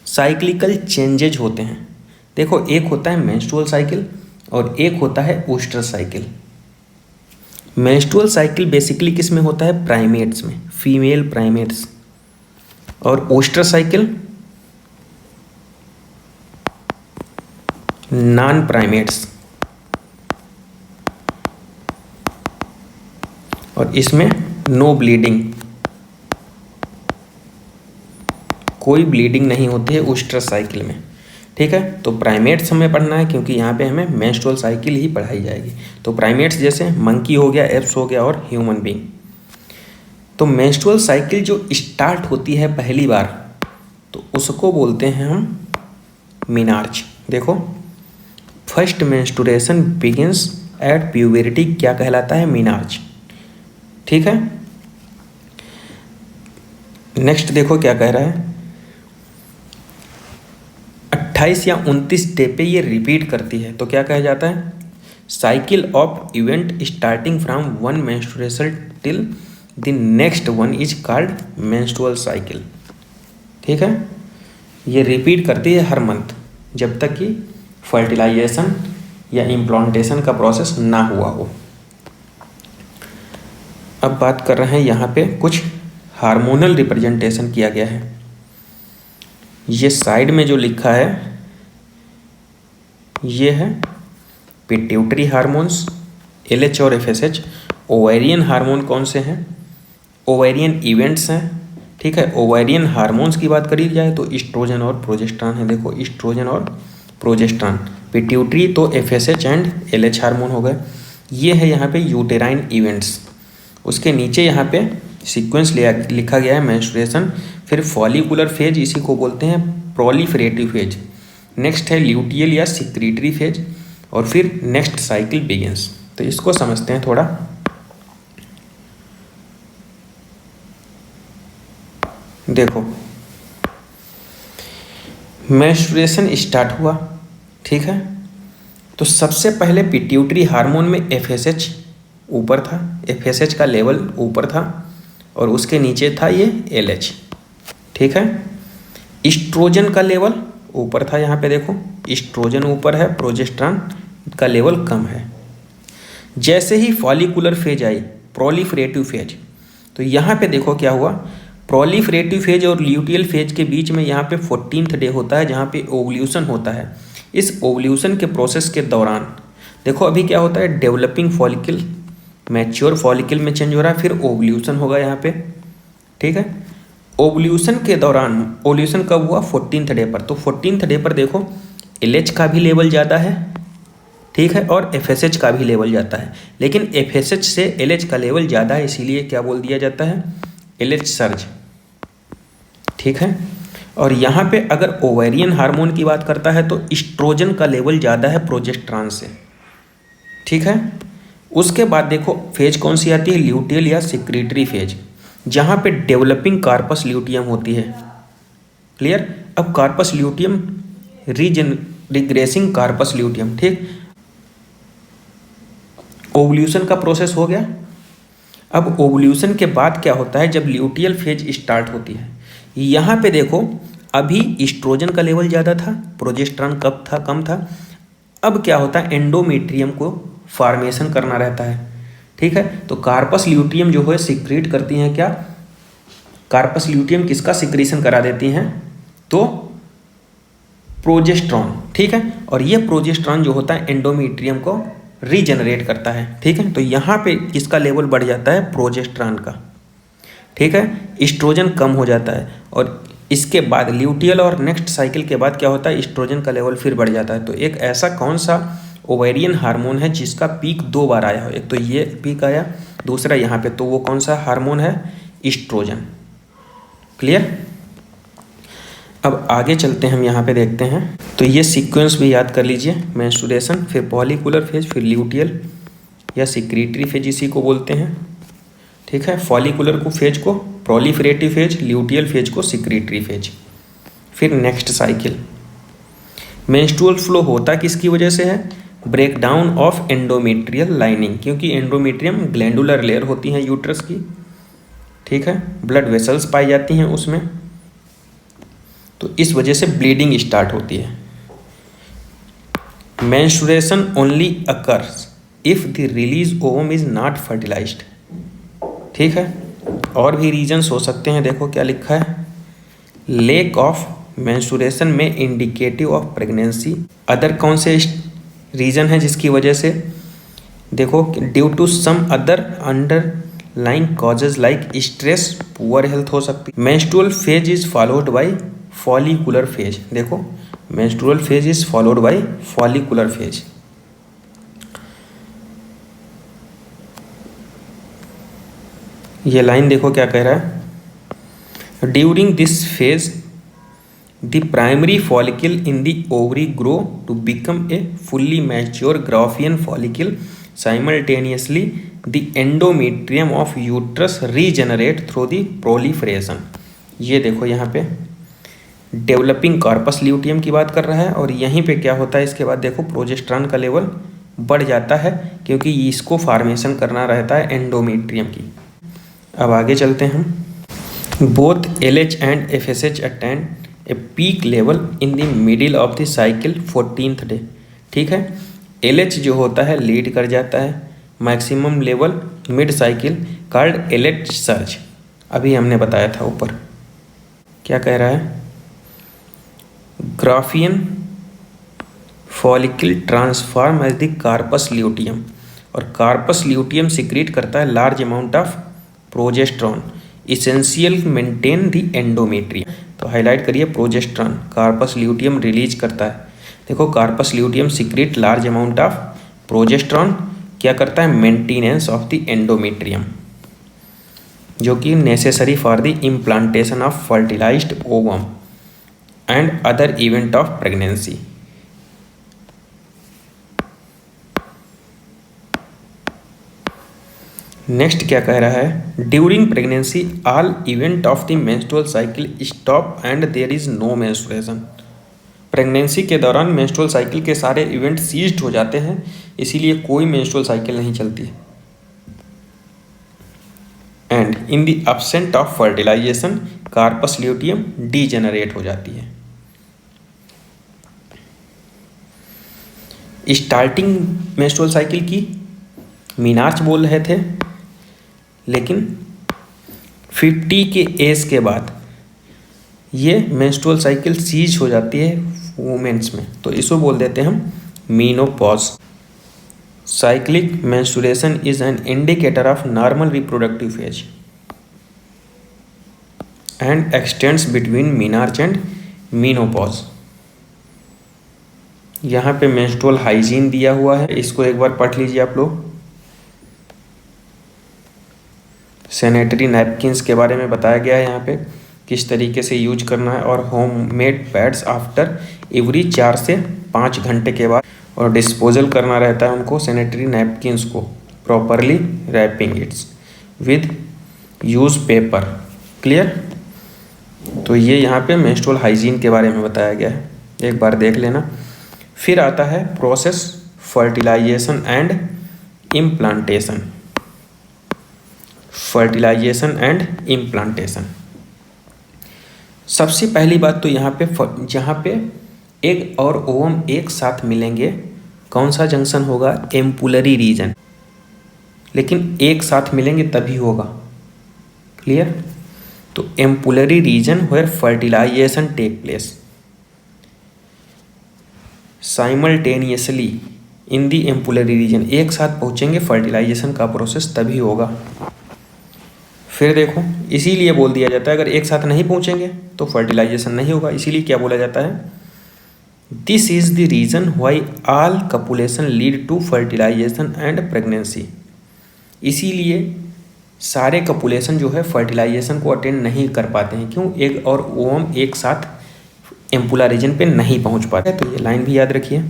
साइक्लिकल चेंजेज होते हैं। देखो एक होता है मेंस्ट्रुअल साइकिल और एक होता है oyster cycle. Menstrual cycle basically किस में होता है, प्राइमेट्स में, फीमेल प्राइमेट्स। और ओस्टर साइकिल नॉन प्राइमेट्स, और इसमें नो ब्लीडिंग, कोई ब्लीडिंग नहीं होती है ओस्टर साइकिल में। ठीक है, तो प्राइमेट्स हमें पढ़ना है क्योंकि यहाँ पे हमें मेंस्ट्रुअल साइकिल ही पढ़ाई जाएगी। तो प्राइमेट्स जैसे मंकी हो गया, एप्स हो गया, और ह्यूमन बीइंग। तो मेंस्ट्रुअल साइकिल जो स्टार्ट होती है पहली बार, तो उसको बोलते हैं हम मीनार्च। देखो फर्स्ट मेंस्ट्रुएशन बिगिंस एट प्यूबरिटी, क्या कहलाता है, मीनार्च। ठीक है, नेक्स्ट देखो क्या कह रहा है, 28 या 29 डे पे ये रिपीट करती है, तो क्या कहा जाता है, cycle of event starting from one menstruation till the next one is called menstrual cycle. ठीक है, ये रिपीट करती है हर मंथ जब तक कि फर्टिलाइजेशन या इम्प्लांटेशन का प्रोसेस ना हुआ हो। अब बात कर रहे हैं यहाँ पे कुछ हार्मोनल रिप्रेजेंटेशन किया गया है। ये साइड में जो लिखा है ये है पिट्यूटरी हार्मोन्स LH और FSH। ओवेरियन हार्मोन कौन से हैं, ओवेरियन इवेंट्स हैं। ठीक है, ओवेरियन हार्मोन्स की बात करी जाए तो ईस्ट्रोजन और प्रोजेस्टेरॉन है। देखो ईस्ट्रोजन और प्रोजेस्टेरॉन, पिट्यूटरी तो FSH एंड LH हार्मोन हो गए। ये है यहाँ पे यूटेराइन इवेंट्स। उसके नीचे यहाँ पे सीक्वेंस लिखा गया है मेंस्ट्रुएशन, फिर फॉलिकुलर फेज, इसी को बोलते हैं प्रोलिफरेटिव फेज। नेक्स्ट है ल्यूटियल या सिक्रीटरी फेज, और फिर नेक्स्ट साइकिल बिगिंस। तो इसको समझते हैं थोड़ा। देखो मेंस्ट्रुएशन स्टार्ट हुआ, ठीक है, तो सबसे पहले पिट्यूटरी हार्मोन में FSH ऊपर था, FSH का लेवल ऊपर था, और उसके नीचे था ये LH। ठीक है, ईस्ट्रोजन का लेवल ऊपर था, यहाँ पे देखो ईस्ट्रोजन ऊपर है, प्रोजेस्टेरॉन का लेवल कम है। जैसे ही फॉलिकुलर फेज आई, प्रोलिफरेटिव फेज, तो यहाँ पे देखो क्या हुआ, प्रोलिफरेटिव फेज और ल्यूटियल फेज के बीच में यहाँ पे 14th डे होता है जहाँ पे ओवल्यूशन होता है। इस ओवल्यूशन के प्रोसेस के दौरान देखो अभी क्या होता है, डेवलपिंग फॉलिकल मैच्योर फॉलिकल में चेंज हो रहा है, फिर ओवल्यूशन होगा यहाँ पे। ठीक है, ओवल्यूशन के दौरान, ओवल्यूशन कब हुआ, 14th डे पर, तो 14th डे पर देखो LH का भी लेवल ज़्यादा है, ठीक है, और FSH का भी लेवल जाता है, लेकिन FSH से LH का लेवल ज़्यादा है, इसीलिए क्या बोल दिया जाता है, LH सर्ज। ठीक है, और यहाँ पे अगर ओवेरियन हार्मोन की बात करता है तो ईस्ट्रोजन का लेवल ज़्यादा है प्रोजेस्टेरॉन से। ठीक है, उसके बाद देखो फेज कौन सी आती है, ल्यूटियल या सिक्रीटरी फेज, जहाँ पे डेवलपिंग कार्पस ल्यूटियम होती है। क्लियर, अब corpus luteum regressing corpus luteum. ठीक, ओवल्यूशन का प्रोसेस हो गया। अब ओवल्यूशन के बाद क्या होता है, जब ल्यूटियल फेज स्टार्ट होती है, यहाँ पे देखो अभी ईस्ट्रोजन का लेवल ज़्यादा था, प्रोजेस्टेरॉन कम था। अब क्या होता है, एंडोमेट्रियम को फॉर्मेशन करना रहता है। ठीक है, तो कार्पस ल्यूटियम जो है सिक्रीट करती हैं क्या, कार्पस ल्यूटियम किसका सिक्रीशन करा देती हैं, तो प्रोजेस्टेरॉन। ठीक है, और ये प्रोजेस्टेरॉन जो होता है एंडोमेट्रियम को रीजनरेट करता है। ठीक है, तो यहाँ पे किसका लेवल बढ़ जाता है, प्रोजेस्टेरॉन का। ठीक है, ईस्ट्रोजन कम हो जाता है, और इसके बाद ल्यूटियल और नेक्स्ट साइकिल के बाद क्या होता है, ईस्ट्रोजन का लेवल फिर बढ़ जाता है। तो एक ऐसा कौन सा ओवेरियन हार्मोन है जिसका पीक 2 बार आया हो, एक तो ये पीक आया, दूसरा यहाँ पे, तो वो कौन सा हार्मोन है, ईस्ट्रोजन। क्लियर, अब आगे चलते हैं, हम यहाँ पे देखते हैं। तो ये सीक्वेंस भी याद कर लीजिए, मेंस्ट्रुएशन, फिर पॉलिकुलर फेज, फिर ल्यूटियल या सिक्रीटरी फेज इसी को बोलते हैं। ठीक है, फॉलिकुलर को फेज को प्रोलिफरेटिव फेज, ल्यूटियल फेज को सिक्रीटरी फेज, फिर नेक्स्ट साइकिल। मेंस्ट्रुअल फ्लो होता किसकी वजह से है, ब्रेकडाउन ऑफ एंडोमेट्रियल लाइनिंग, क्योंकि एंडोमेट्रियम ग्लैंडुलर लेयर होती हैं यूट्रस की। ठीक है, ब्लड वेसल्स पाई जाती हैं उसमें, तो इस वजह से ब्लीडिंग स्टार्ट होती है। Menstruation only occurs if the release ovum is not fertilised. ठीक है, और भी रीजन्स हो सकते हैं, देखो क्या लिखा है, लैक ऑफ मेंस्ट्रुएशन में इंडिकेटिव ऑफ प्रेगनेंसी। अदर कौन से रीजन है जिसकी वजह से, देखो due to some other underlying causes like stress, poor health हो सकती। Menstrual phase is followed by follicular phase, देखो menstrual phase is followed by follicular phase. ये लाइन देखो क्या कह रहा है, during this phase the primary follicle in the ovary grow to become a fully mature Graafian follicle, simultaneously the endometrium of uterus regenerate through the proliferation. ये देखो यहाँ पे डेवलपिंग कार्पस ल्यूटियम की बात कर रहा है, और यहीं पे क्या होता है इसके बाद देखो प्रोजेस्टेरॉन का लेवल बढ़ जाता है, क्योंकि इसको फॉर्मेशन करना रहता है एंडोमेट्रियम की। अब आगे चलते हैं हम। Both LH and FSH attend a peak level in the middle of the cycle 14th day. ठीक है, LH जो होता है लीड कर जाता है maximum level mid cycle called LH surge. अभी हमने बताया था ऊपर, क्या कह रहा है, Graafian follicle transform as the corpus luteum, और कार्पस ल्यूटियम सिक्रीट करता है large amount of progesterone essential maintain the endometrium. तो हाईलाइट करिए प्रोजेस्टेरॉन कार्पस ल्यूटियम रिलीज करता है। देखो corpus luteum secrete large amount of progesterone, क्या करता है, मेंटेनेंस ऑफ द एंडोमेट्रियम, जो कि necessary for the implantation of fertilised ovum and other event of pregnancy. Next क्या कह रहा है, during pregnancy all event of the menstrual cycle stop and there is no menstruation. Pregnancy के दौरान menstrual cycle के सारे इवेंट सीज्ड हो जाते हैं, इसीलिए कोई मेंस्ट्रुअल साइकिल नहीं चलती। And in the absent of fertilisation corpus luteum degenerate हो जाती है। स्टार्टिंग मेंस्ट्रुअल साइकिल की मीनार्च बोल रहे थे, लेकिन 50 के एज के बाद ये मेंस्ट्रुअल साइकिल सीज हो जाती है वुमेन्स में, तो इसको बोल देते हैं हम menopause. Cyclic menstruation is an indicator of normal reproductive phase and extends between menarche and menopause. यहाँ पे मेंस्ट्रुअल हाइजीन दिया हुआ है, इसको एक बार पढ़ लीजिए आप लोग। सैनिटरी नैपकिन्स के बारे में बताया गया है यहाँ पे, किस तरीके से यूज करना है, और होममेड पैड्स आफ्टर एवरी 4 से 5 घंटे के बाद, और डिस्पोजल करना रहता है उनको सैनिटरी नैपकिन्स को, properly wrapping its with use paper. Clear? तो ये यहाँ पे मेंस्ट्रुअल हाइजीन के बारे में बताया गया है, एक बार देख लेना। फिर आता है process fertilisation and implantation. Fertilisation and implantation, सबसे पहली बात तो यहाँ पे जहाँ पे एग और ओवम एक साथ मिलेंगे, कौन सा जंक्शन होगा, एम्पुलरी रीजन, लेकिन एक साथ मिलेंगे तभी होगा। क्लियर? तो ampullary region where fertilisation take place simultaneously in the ampullary region, एक साथ पहुँचेंगे, फर्टिलाइजेशन का प्रोसेस तभी होगा। फिर देखो, इसीलिए बोल दिया जाता है अगर एक साथ नहीं पहुँचेंगे तो फर्टिलाइजेशन नहीं होगा, इसीलिए क्या बोला जाता है, this is the reason why all copulation lead to fertilisation and pregnancy. इसीलिए सारे कपुलेशन जो है फर्टिलाइजेशन को अटेंड नहीं कर पाते हैं। क्यों? एग और ओवम एक साथ एम्पुला रीजन पे नहीं पहुंच पाते। तो ये लाइन भी याद रखिए।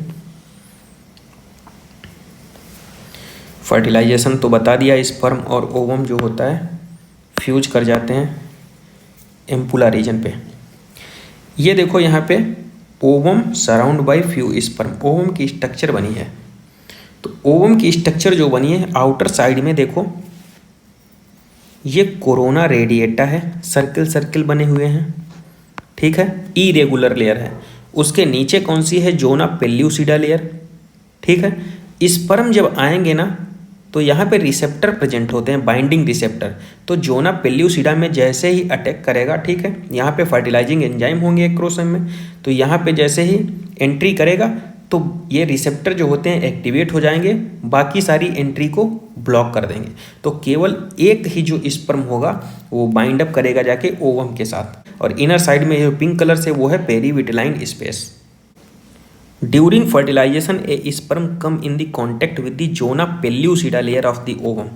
फर्टिलाइजेशन तो बता दिया, स्पर्म और ओवम जो होता है फ्यूज कर जाते हैं एम्पुला रीजन पे। ये देखो यहाँ पे ovum surround by few sperm, ovum की स्ट्रक्चर बनी है। तो ओवम की स्ट्रक्चर जो बनी है आउटर साइड में देखो, ये कोरोना रेडिएटा है, सर्किल सर्किल बने हुए हैं, ठीक है, इरेगुलर लेयर है। उसके नीचे कौन सी है, जोना पेल्यूसिडा लेयर, ठीक है। स्पर्म जब आएंगे ना तो यहाँ पे रिसेप्टर प्रेजेंट होते हैं, बाइंडिंग रिसेप्टर। तो जोना पेल्यूसिडा में जैसे ही अटैक करेगा, ठीक है, यहाँ पे फर्टिलाइजिंग एंजाइम होंगे एक्रोसोम में, तो यहाँ पे जैसे ही एंट्री करेगा तो ये रिसेप्टर जो होते हैं एक्टिवेट हो जाएंगे, बाकी सारी एंट्री को ब्लॉक कर देंगे। तो केवल एक ही जो स्पर्म होगा वो बाइंड अप करेगा जाके ओवम के साथ, और इनर साइड में जो पिंक कलर से वो है perivitelline space. During fertilisation a sperm come in the contact with the zona pellucida layer of the ovum.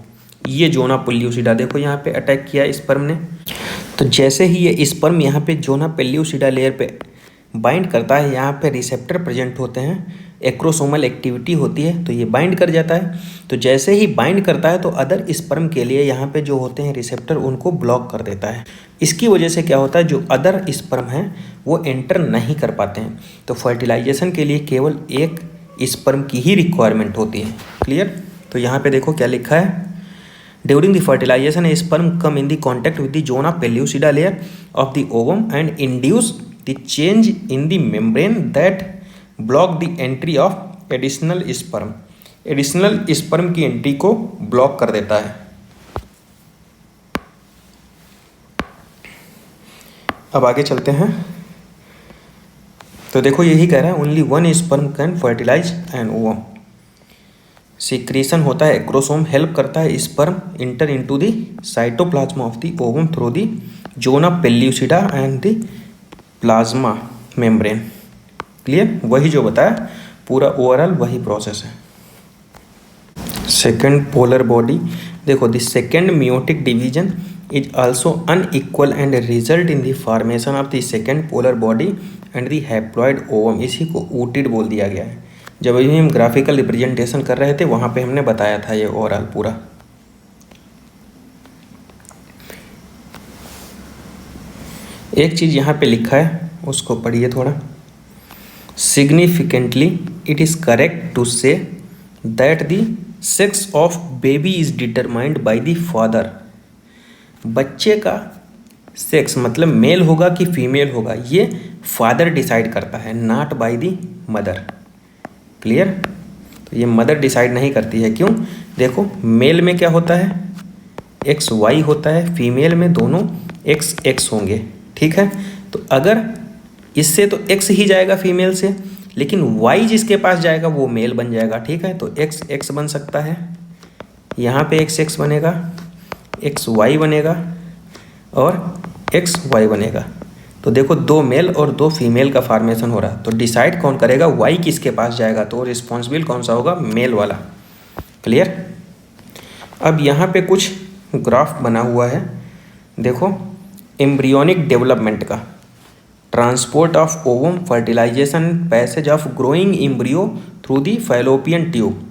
ये जोना पेल्यूसिडा देखो यहाँ पे अटैक किया स्पर्म ने, तो जैसे ही ये स्पर्म यहाँ पे जोना पेल्यूसिडा लेयर पे बाइंड करता है, यहाँ पे रिसेप्टर प्रेजेंट होते हैं, एक्रोसोमल एक्टिविटी होती है, तो ये बाइंड कर जाता है। तो जैसे ही बाइंड करता है तो अदर स्पर्म के लिए यहाँ पे जो होते हैं रिसेप्टर उनको ब्लॉक कर देता है। इसकी वजह से क्या होता है, जो अदर स्पर्म हैं वो एंटर नहीं कर पाते हैं। तो फर्टिलाइजेशन के लिए केवल एक स्पर्म की ही रिक्वायरमेंट होती है। क्लियर। तो यहाँ पे देखो क्या लिखा है, during the fertilisation a sperm come in the contact with the zona pellucida layer of the ovum and induce the change in the membrane that block the entry of additional sperm. Additional sperm की entry को block कर देता है। अब आगे चलते हैं। तो देखो यही कह रहा है, only one sperm can fertilise an ovum. Secretion होता है, एक्रोसोम हेल्प करता है sperm enter into the cytoplasm of the ovum through the zona pellucida and the plasma membrane. Clear. वही जो बताया पूरा ओवरऑल वही प्रोसेस है। सेकेंड पोलर बॉडी, देखो the second meiotic division is also unequal and result in the formation of the second polar body and the haploid ovum. इसी को ootid बोल दिया गया है। जब अभी हम ग्राफिकल रिप्रेजेंटेशन कर रहे थे वहाँ पे हमने बताया था ये ओवरऑल पूरा। एक चीज़ यहाँ पे लिखा है उसको पढ़िए थोड़ा। Significantly it is correct to say that the sex of baby is determined by the father. बच्चे का सेक्स मतलब मेल होगा कि फीमेल होगा ये फादर डिसाइड करता है, not by the mother. Clear. तो ये मदर डिसाइड नहीं करती है। क्यों, देखो मेल में क्या होता है, एक्स वाई होता है, फीमेल में दोनों एक्स एक्स होंगे। ठीक है। तो अगर इससे तो एक्स ही जाएगा फीमेल से, लेकिन वाई जिसके पास जाएगा वो मेल बन जाएगा। ठीक है। तो एक्स एक्स बन सकता है, यहाँ पे एक्स एक्स बनेगा, एक्स वाई बनेगा और एक्स वाई बनेगा। तो देखो दो मेल और दो फीमेल का फॉर्मेशन हो रहा है। तो डिसाइड कौन करेगा, वाई किसके पास जाएगा, तो रिस्पॉन्सिबल कौन सा होगा, मेल वाला। क्लियर। अब यहाँ पे कुछ ग्राफ बना हुआ है, देखो एम्ब्रियोनिक डेवलपमेंट का, transport of ovum, fertilisation, passage of growing embryo through the fallopian tube.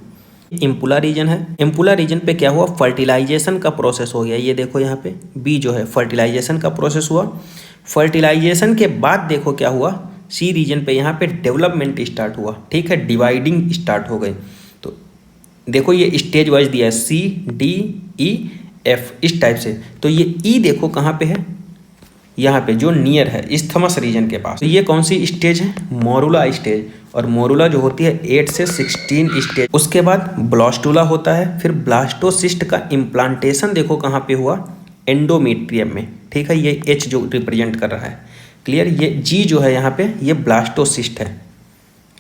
Ampulla region है, इम्पुला रीजन पे क्या हुआ, फर्टिलाइजेशन का प्रोसेस हो गया। ये देखो यहाँ पे बी जो है फर्टिलाइजेशन का प्रोसेस हुआ। फर्टिलाइजेशन के बाद देखो क्या हुआ, सी रीजन पे यहाँ पे डेवलपमेंट स्टार्ट हुआ। ठीक है। डिवाइडिंग स्टार्ट हो गई। तो देखो ये स्टेज वाइज दिया है, सी डी ई एफ इस टाइप से। तो ये ई देखो कहाँ पे है, यहाँ पे जो नियर है इस्थमस रीजन के पास। तो ये कौन सी स्टेज है, मोरुला स्टेज। और मोरुला जो होती है 8 से 16 स्टेज। उसके बाद ब्लास्टुला होता है, फिर ब्लास्टोसिस्ट का इम्प्लांटेशन देखो कहाँ पे हुआ, एंडोमेट्रियम में। ठीक है। ये एच जो रिप्रेजेंट कर रहा है। क्लियर। ये जी जो है यहाँ पे ये ब्लास्टोसिस्ट है।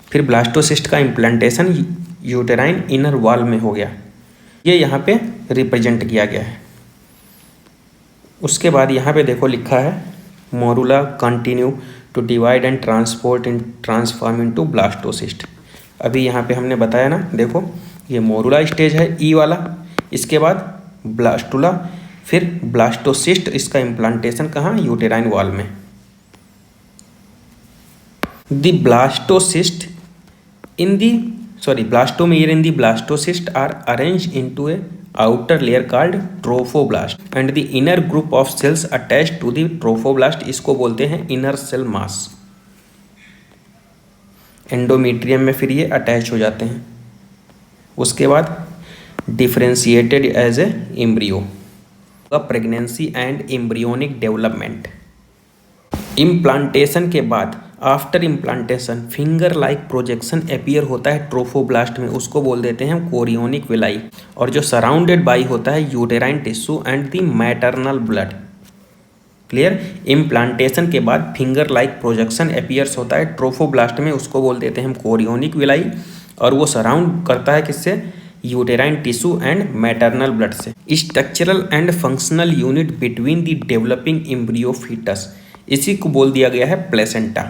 फिर ब्लास्टोसिस्ट का इम्प्लांटेशन यूटेराइन इनर वॉल में हो गया, ये यहाँ पे रिप्रेजेंट किया गया है। उसके बाद यहाँ पे देखो लिखा है morula continue to divide and transform into blastocyst. अभी यहाँ पे हमने बताया ना, देखो ये मोरुला स्टेज है ई वाला, इसके बाद ब्लास्टुला, फिर ब्लास्टोसिस्ट, इसका इम्प्लांटेशन कहाँ, यूटेराइन वॉल में। The blastocyst in the blastomere in the blastocyst are arranged into a outer layer called trophoblast and the inner group of cells attached to the trophoblast इसको बोलते हैं inner cell mass। Endometrium में फिर ये attach हो जाते हैं। उसके बाद differentiated as a embryo. Pregnancy and embryonic development. Implantation के बाद after implantation finger like projection appear होता है ट्रोफोब्लास्ट में, उसको बोल देते हैं कोरियोनिक विलाई। और जो सराउंडेड बाई होता है uterine tissue and the maternal blood. Clear. Implantation के बाद फिंगर लाइक प्रोजेक्शन अपीयर्स होता है ट्रोफोब्लास्ट में, उसको बोल देते हैं हम कोरियोनिक विलाई। और वो सराउंड करता है किससे, uterine tissue and maternal blood से। Structural and functional unit between the developing embryo foetus, इसी को बोल दिया गया है प्लेसेंटा।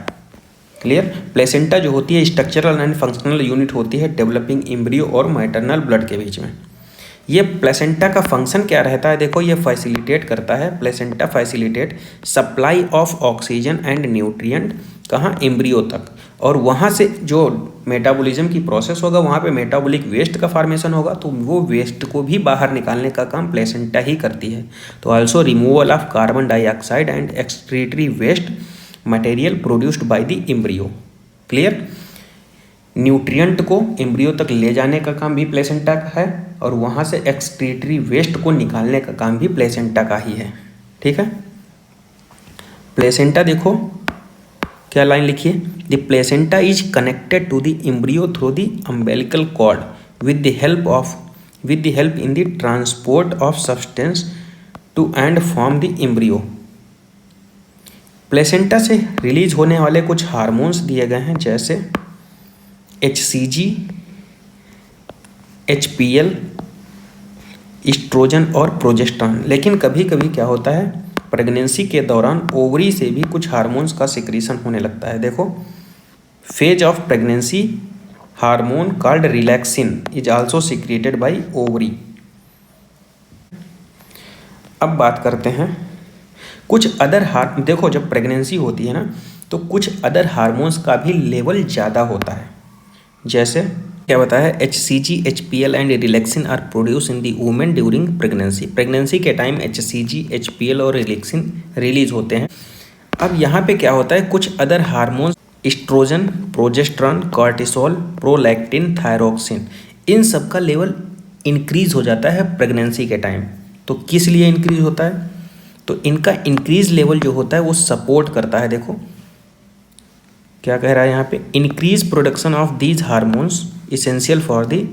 क्लियर। प्लेसेंटा जो होती है स्ट्रक्चरल एंड फंक्शनल यूनिट होती है डेवलपिंग एम्ब्रियो और मैटरनल ब्लड के बीच में। ये प्लेसेंटा का फंक्शन क्या रहता है, देखो ये फैसिलिटेट करता है, placenta facilitate supply of oxygen and nutrient कहाँ, एम्ब्रियो तक, और वहाँ से जो मेटाबॉलिज्म की प्रोसेस होगा वहाँ पे मेटाबॉलिक वेस्ट का फॉर्मेशन होगा, तो वो वेस्ट को भी बाहर निकालने का काम प्लेसेंटा ही करती है। तो also removal of carbon dioxide and excretory waste material produced by the embryo. Clear. Nutrient को एम्ब्रियो तक ले जाने का काम भी प्लेसेंटा का है, और वहाँ से एक्सक्रीटरी वेस्ट को निकालने का काम भी प्लेसेंटा का ही है। ठीक है। प्लेसेंटा देखो क्या लाइन लिखिए, the placenta is connected to the embryo through the umbilical cord with the help in the transport of substance to and from the embryo. Placenta से रिलीज होने वाले कुछ हार्मोन्स दिए गए हैं, जैसे HCG, HPL, इस्ट्रोजन और प्रोजेस्टेरॉन। लेकिन कभी कभी क्या होता है, प्रेगनेंसी के दौरान ओवरी से भी कुछ हार्मोन्स का सिक्रीशन होने लगता है। देखो, phase of pregnancy hormone called relaxin is also secreted by ovary. अब बात करते हैं कुछ अदर देखो, जब प्रेगनेंसी होती है ना, तो कुछ अदर हार्मोन्स का भी लेवल ज़्यादा होता है। जैसे क्या बताया, HCG, HPL and relaxin are produce in the women during pregnancy. Pregnancy के टाइम HCG, HPL और रिलैक्सिन रिलीज होते हैं। अब यहाँ पे क्या होता है, कुछ other hormones, oestrogen, progesterone, cortisol, prolactin, thyroxine, इन सब का लेवल इंक्रीज हो जाता है प्रेगनेंसी के टाइम। तो किस लिए इंक्रीज होता है, तो इनका इंक्रीज लेवल जो होता है वो सपोर्ट करता है। देखो क्या कह रहा है यहाँ पे, increase production of these hormones essential for the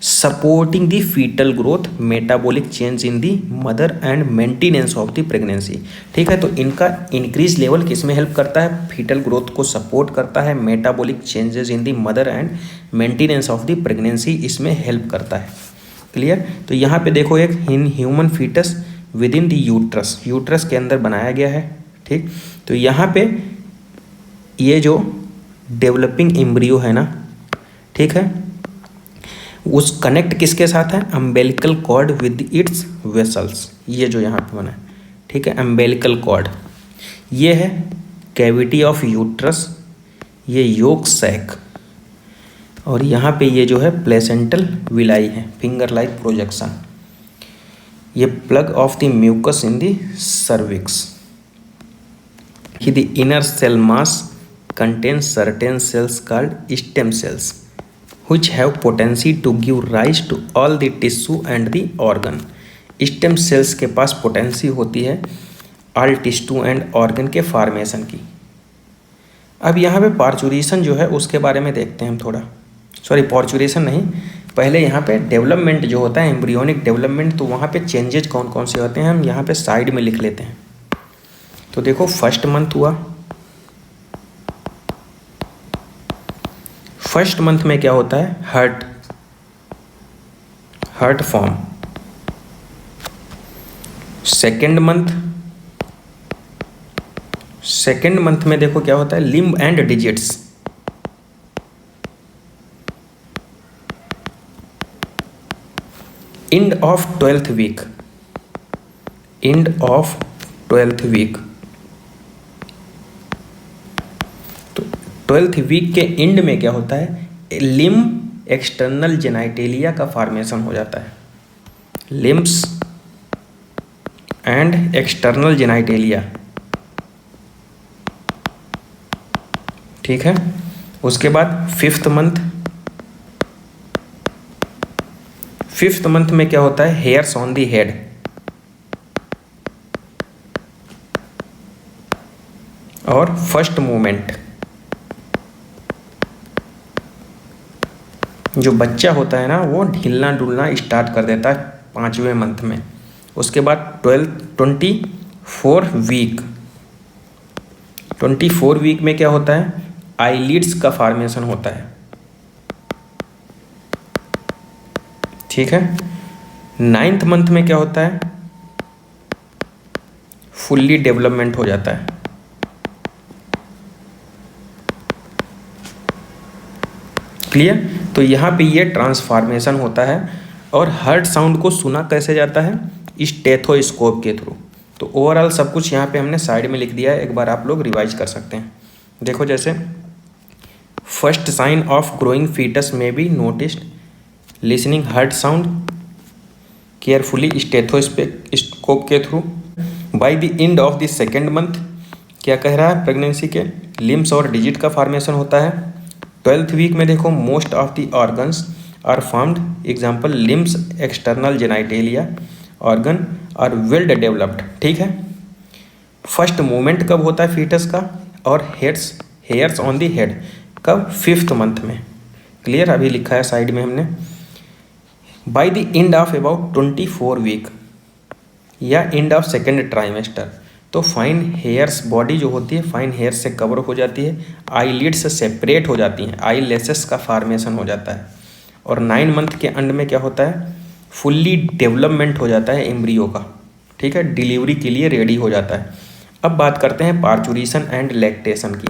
supporting the foetal growth, metabolic change in the mother and maintenance of the pregnancy. ठीक है, तो इनका इंक्रीज लेवल किस में हेल्प करता है, फीटल ग्रोथ को सपोर्ट करता है, metabolic changes in the mother and maintenance of the pregnancy इसमें हेल्प करता है। क्लियर। तो यहाँ पे देखो, एक human foetus within the uterus के अंदर बनाया गया है। ठीक, तो यहाँ पे ये जो डेवलपिंग एम्ब्रियो है ना, ठीक है, उस कनेक्ट किसके साथ है, umbilical cord with its vessels. ये जो यहाँ पे बना है, ठीक है, अम्बिलिकल कॉर्ड, ये है कैविटी ऑफ यूट्रस, ये योक सैक, और यहाँ पे ये जो है प्लेसेंटल विलाई है, फिंगर लाइक प्रोजेक्शन। ये plug of the mucus in the cervix. The inner cell mass contains certain cells called stem cells which have potency to give rise to all the tissue and the organ। stem cells के पास potency होती है all tissue and organ के formation की। अब यहाँ पे parturition जो है उसके बारे में देखते हैं हम थोड़ा, सॉरी पार्चुरेशन नहीं, पहले यहाँ पे डेवलपमेंट जो होता है, एम्ब्रियोनिक डेवलपमेंट, तो वहाँ पे चेंजेज कौन कौन से होते हैं हम यहाँ पे साइड में लिख लेते हैं। तो देखो, फर्स्ट मंथ हुआ, फर्स्ट मंथ में क्या होता है, हर्ट फॉर्म। सेकेंड मंथ में देखो क्या होता है, limb and digits. End of 12th week, तो 12th वीक के एंड में क्या होता है, लिम्ब एक्सटर्नल जेनाइटेलिया का फॉर्मेशन हो जाता है, लिम्ब्स एंड एक्सटर्नल जेनाइटेलिया। ठीक है, उसके बाद फिफ्थ मंथ में क्या होता है, हेयर्स ऑन दी हेड, और फर्स्ट मूवमेंट। जो बच्चा होता है ना वो हिलना डुलना स्टार्ट कर देता है 5वें मंथ में। उसके बाद 24 वीक में क्या होता है, आईलिड्स का फॉर्मेशन होता है। ठीक है, 9th मंथ में क्या होता है, फुल्ली डेवलपमेंट हो जाता है। क्लियर। तो यहाँ पे ये ट्रांसफॉर्मेशन होता है, और हार्ट साउंड को सुना कैसे जाता है, स्टेथोस्कोप के थ्रू। तो ओवरऑल सब कुछ यहाँ पे हमने साइड में लिख दिया है, एक बार आप लोग रिवाइज कर सकते हैं। देखो जैसे first sign of growing foetus may be noticed listening heart sound carefully stethoscope के through. By the end of the second month क्या कह रहा है, प्रेगनेंसी के लिम्स और डिजिट का फॉर्मेशन होता है। 12th वीक में देखो most of the organs are formed, example limbs, external genitalia organ are well developed. ठीक है, फर्स्ट मूवमेंट कब होता है फीटस का, और हेयर्स ऑन द हेड कब, 5th मंथ में। क्लियर, अभी लिखा है साइड में हमने। By the end of about 24 week या एंड ऑफ सेकेंड ट्राइमेस्टर तो फाइन हेयर्स, बॉडी जो होती है फाइन हेयर्स से कवर हो जाती है, आई लिड्स से सेपरेट हो जाती हैं, आई लेसेस का फॉर्मेशन हो जाता है, और 9 मंथ के एंड में क्या होता है, फुल्ली डेवलपमेंट हो जाता है एम्ब्रियो का। ठीक है, डिलीवरी के लिए रेडी हो जाता है। अब बात करते हैं पार्चुरेशन एंड लैक्टेशन की।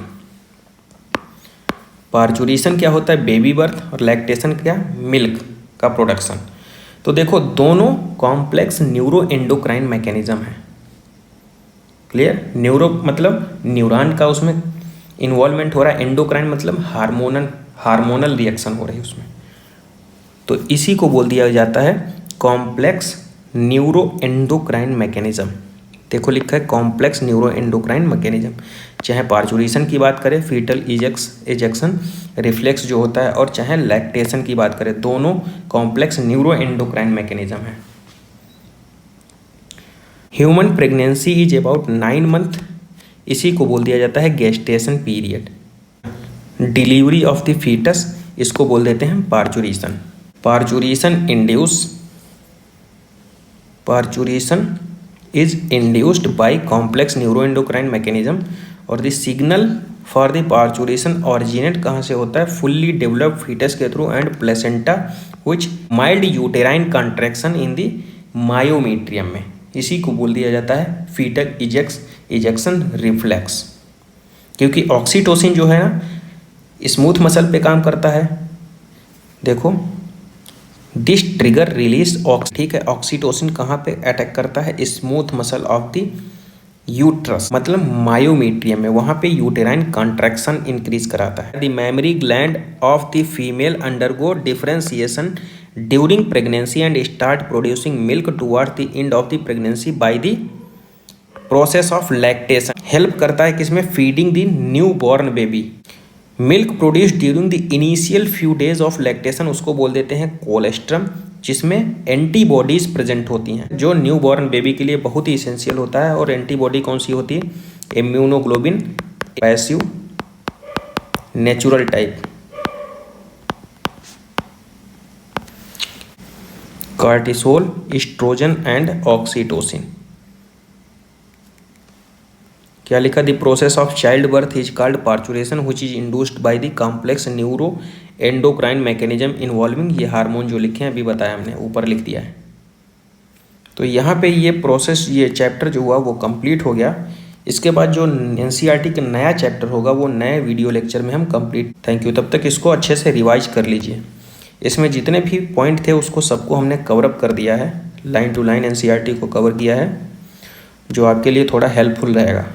पार्चुरेशन क्या होता है, बेबी बर्थ, और लैक्टेशन क्या, मिल्क का प्रोडक्शन। तो देखो दोनों कॉम्प्लेक्स न्यूरो एंडोक्राइन मैकेनिज्म है। क्लियर, न्यूरो मतलब न्यूरॉन का उसमें इन्वॉल्वमेंट हो रहा है, एंडोक्राइन मतलब हार्मोनल रिएक्शन हो रही है उसमें, तो इसी को बोल दिया जाता है कॉम्प्लेक्स न्यूरो एंडोक्राइन मैकेनिज्म। देखो लिखा है कॉम्प्लेक्स न्यूरो एंडोक्राइन मैकेनिज्म। चाहे पार्चुरेशन की बात करें, फीटल इजेक्शन रिफ्लेक्स जो होता है, और चाहे लैक्टेशन की बात करें, दोनों कॉम्प्लेक्स न्यूरो एंडोक्राइन मैकेनिज्म है। Human pregnancy is about 9 month, इसी को बोल दिया जाता है gestation period. Delivery of the foetus, इसको बोल देते हैं parturition. Parturition is induced by complex neuroendocrine mechanism, और the signal for the parturition originate कहाँ से होता है, फुल्ली डेवलप्ड फीटस के through and placenta which mild uterine contraction in the myometrium में, इसी को बोल दिया जाता है फीटल इजेक्शन रिफ्लेक्स। क्योंकि ऑक्सीटोसिन जो है ना स्मूथ मसल पे काम करता है। देखो दिस ट्रिगर रिलीज ठीक है, ऑक्सीटोसिन कहाँ पे अटैक करता है, smooth muscle of the uterus, मतलब मायोमीट्रियम में, वहाँ पे यूटेराइन कॉन्ट्रैक्शन इंक्रीज कराता है। The mammary gland of the female undergo differentiation during pregnancy and start producing milk toward the end of the pregnancy by the process of lactation. Help करता है किसमें, feeding the new born baby. Milk produce during the initial few days of lactation, उसको बोल देते हैं colostrum, जिसमें antibodies present होती हैं, जो न्यू बॉर्न बेबी के लिए बहुत ही इसेंशियल होता है। और एंटीबॉडी कौन सी होती है, immunoglobin, passive, natural type, cortisol, estrogen and oxytocin. क्या लिखा, the process of child birth is called parturition which is induced by the complex neuro endocrine mechanism involving, ये हार्मोन जो लिखे हैं अभी बताया हमने, ऊपर लिख दिया है। तो यहाँ पे ये प्रोसेस, ये चैप्टर जो हुआ वो कंप्लीट हो गया। इसके बाद जो NCERT का नया चैप्टर होगा वो नए वीडियो लेक्चर में हम कंप्लीट। थैंक यू, तब तक इसको अच्छे से रिवाइज कर लीजिए। इसमें जितने भी पॉइंट थे उसको सबको हमने कवरअप कर दिया है, लाइन टू लाइन NCERT को कवर किया है, जो आपके लिए थोड़ा हेल्पफुल रहेगा।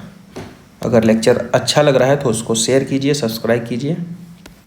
अगर लेक्चर अच्छा लग रहा है तो उसको शेयर कीजिए, सब्सक्राइब कीजिए।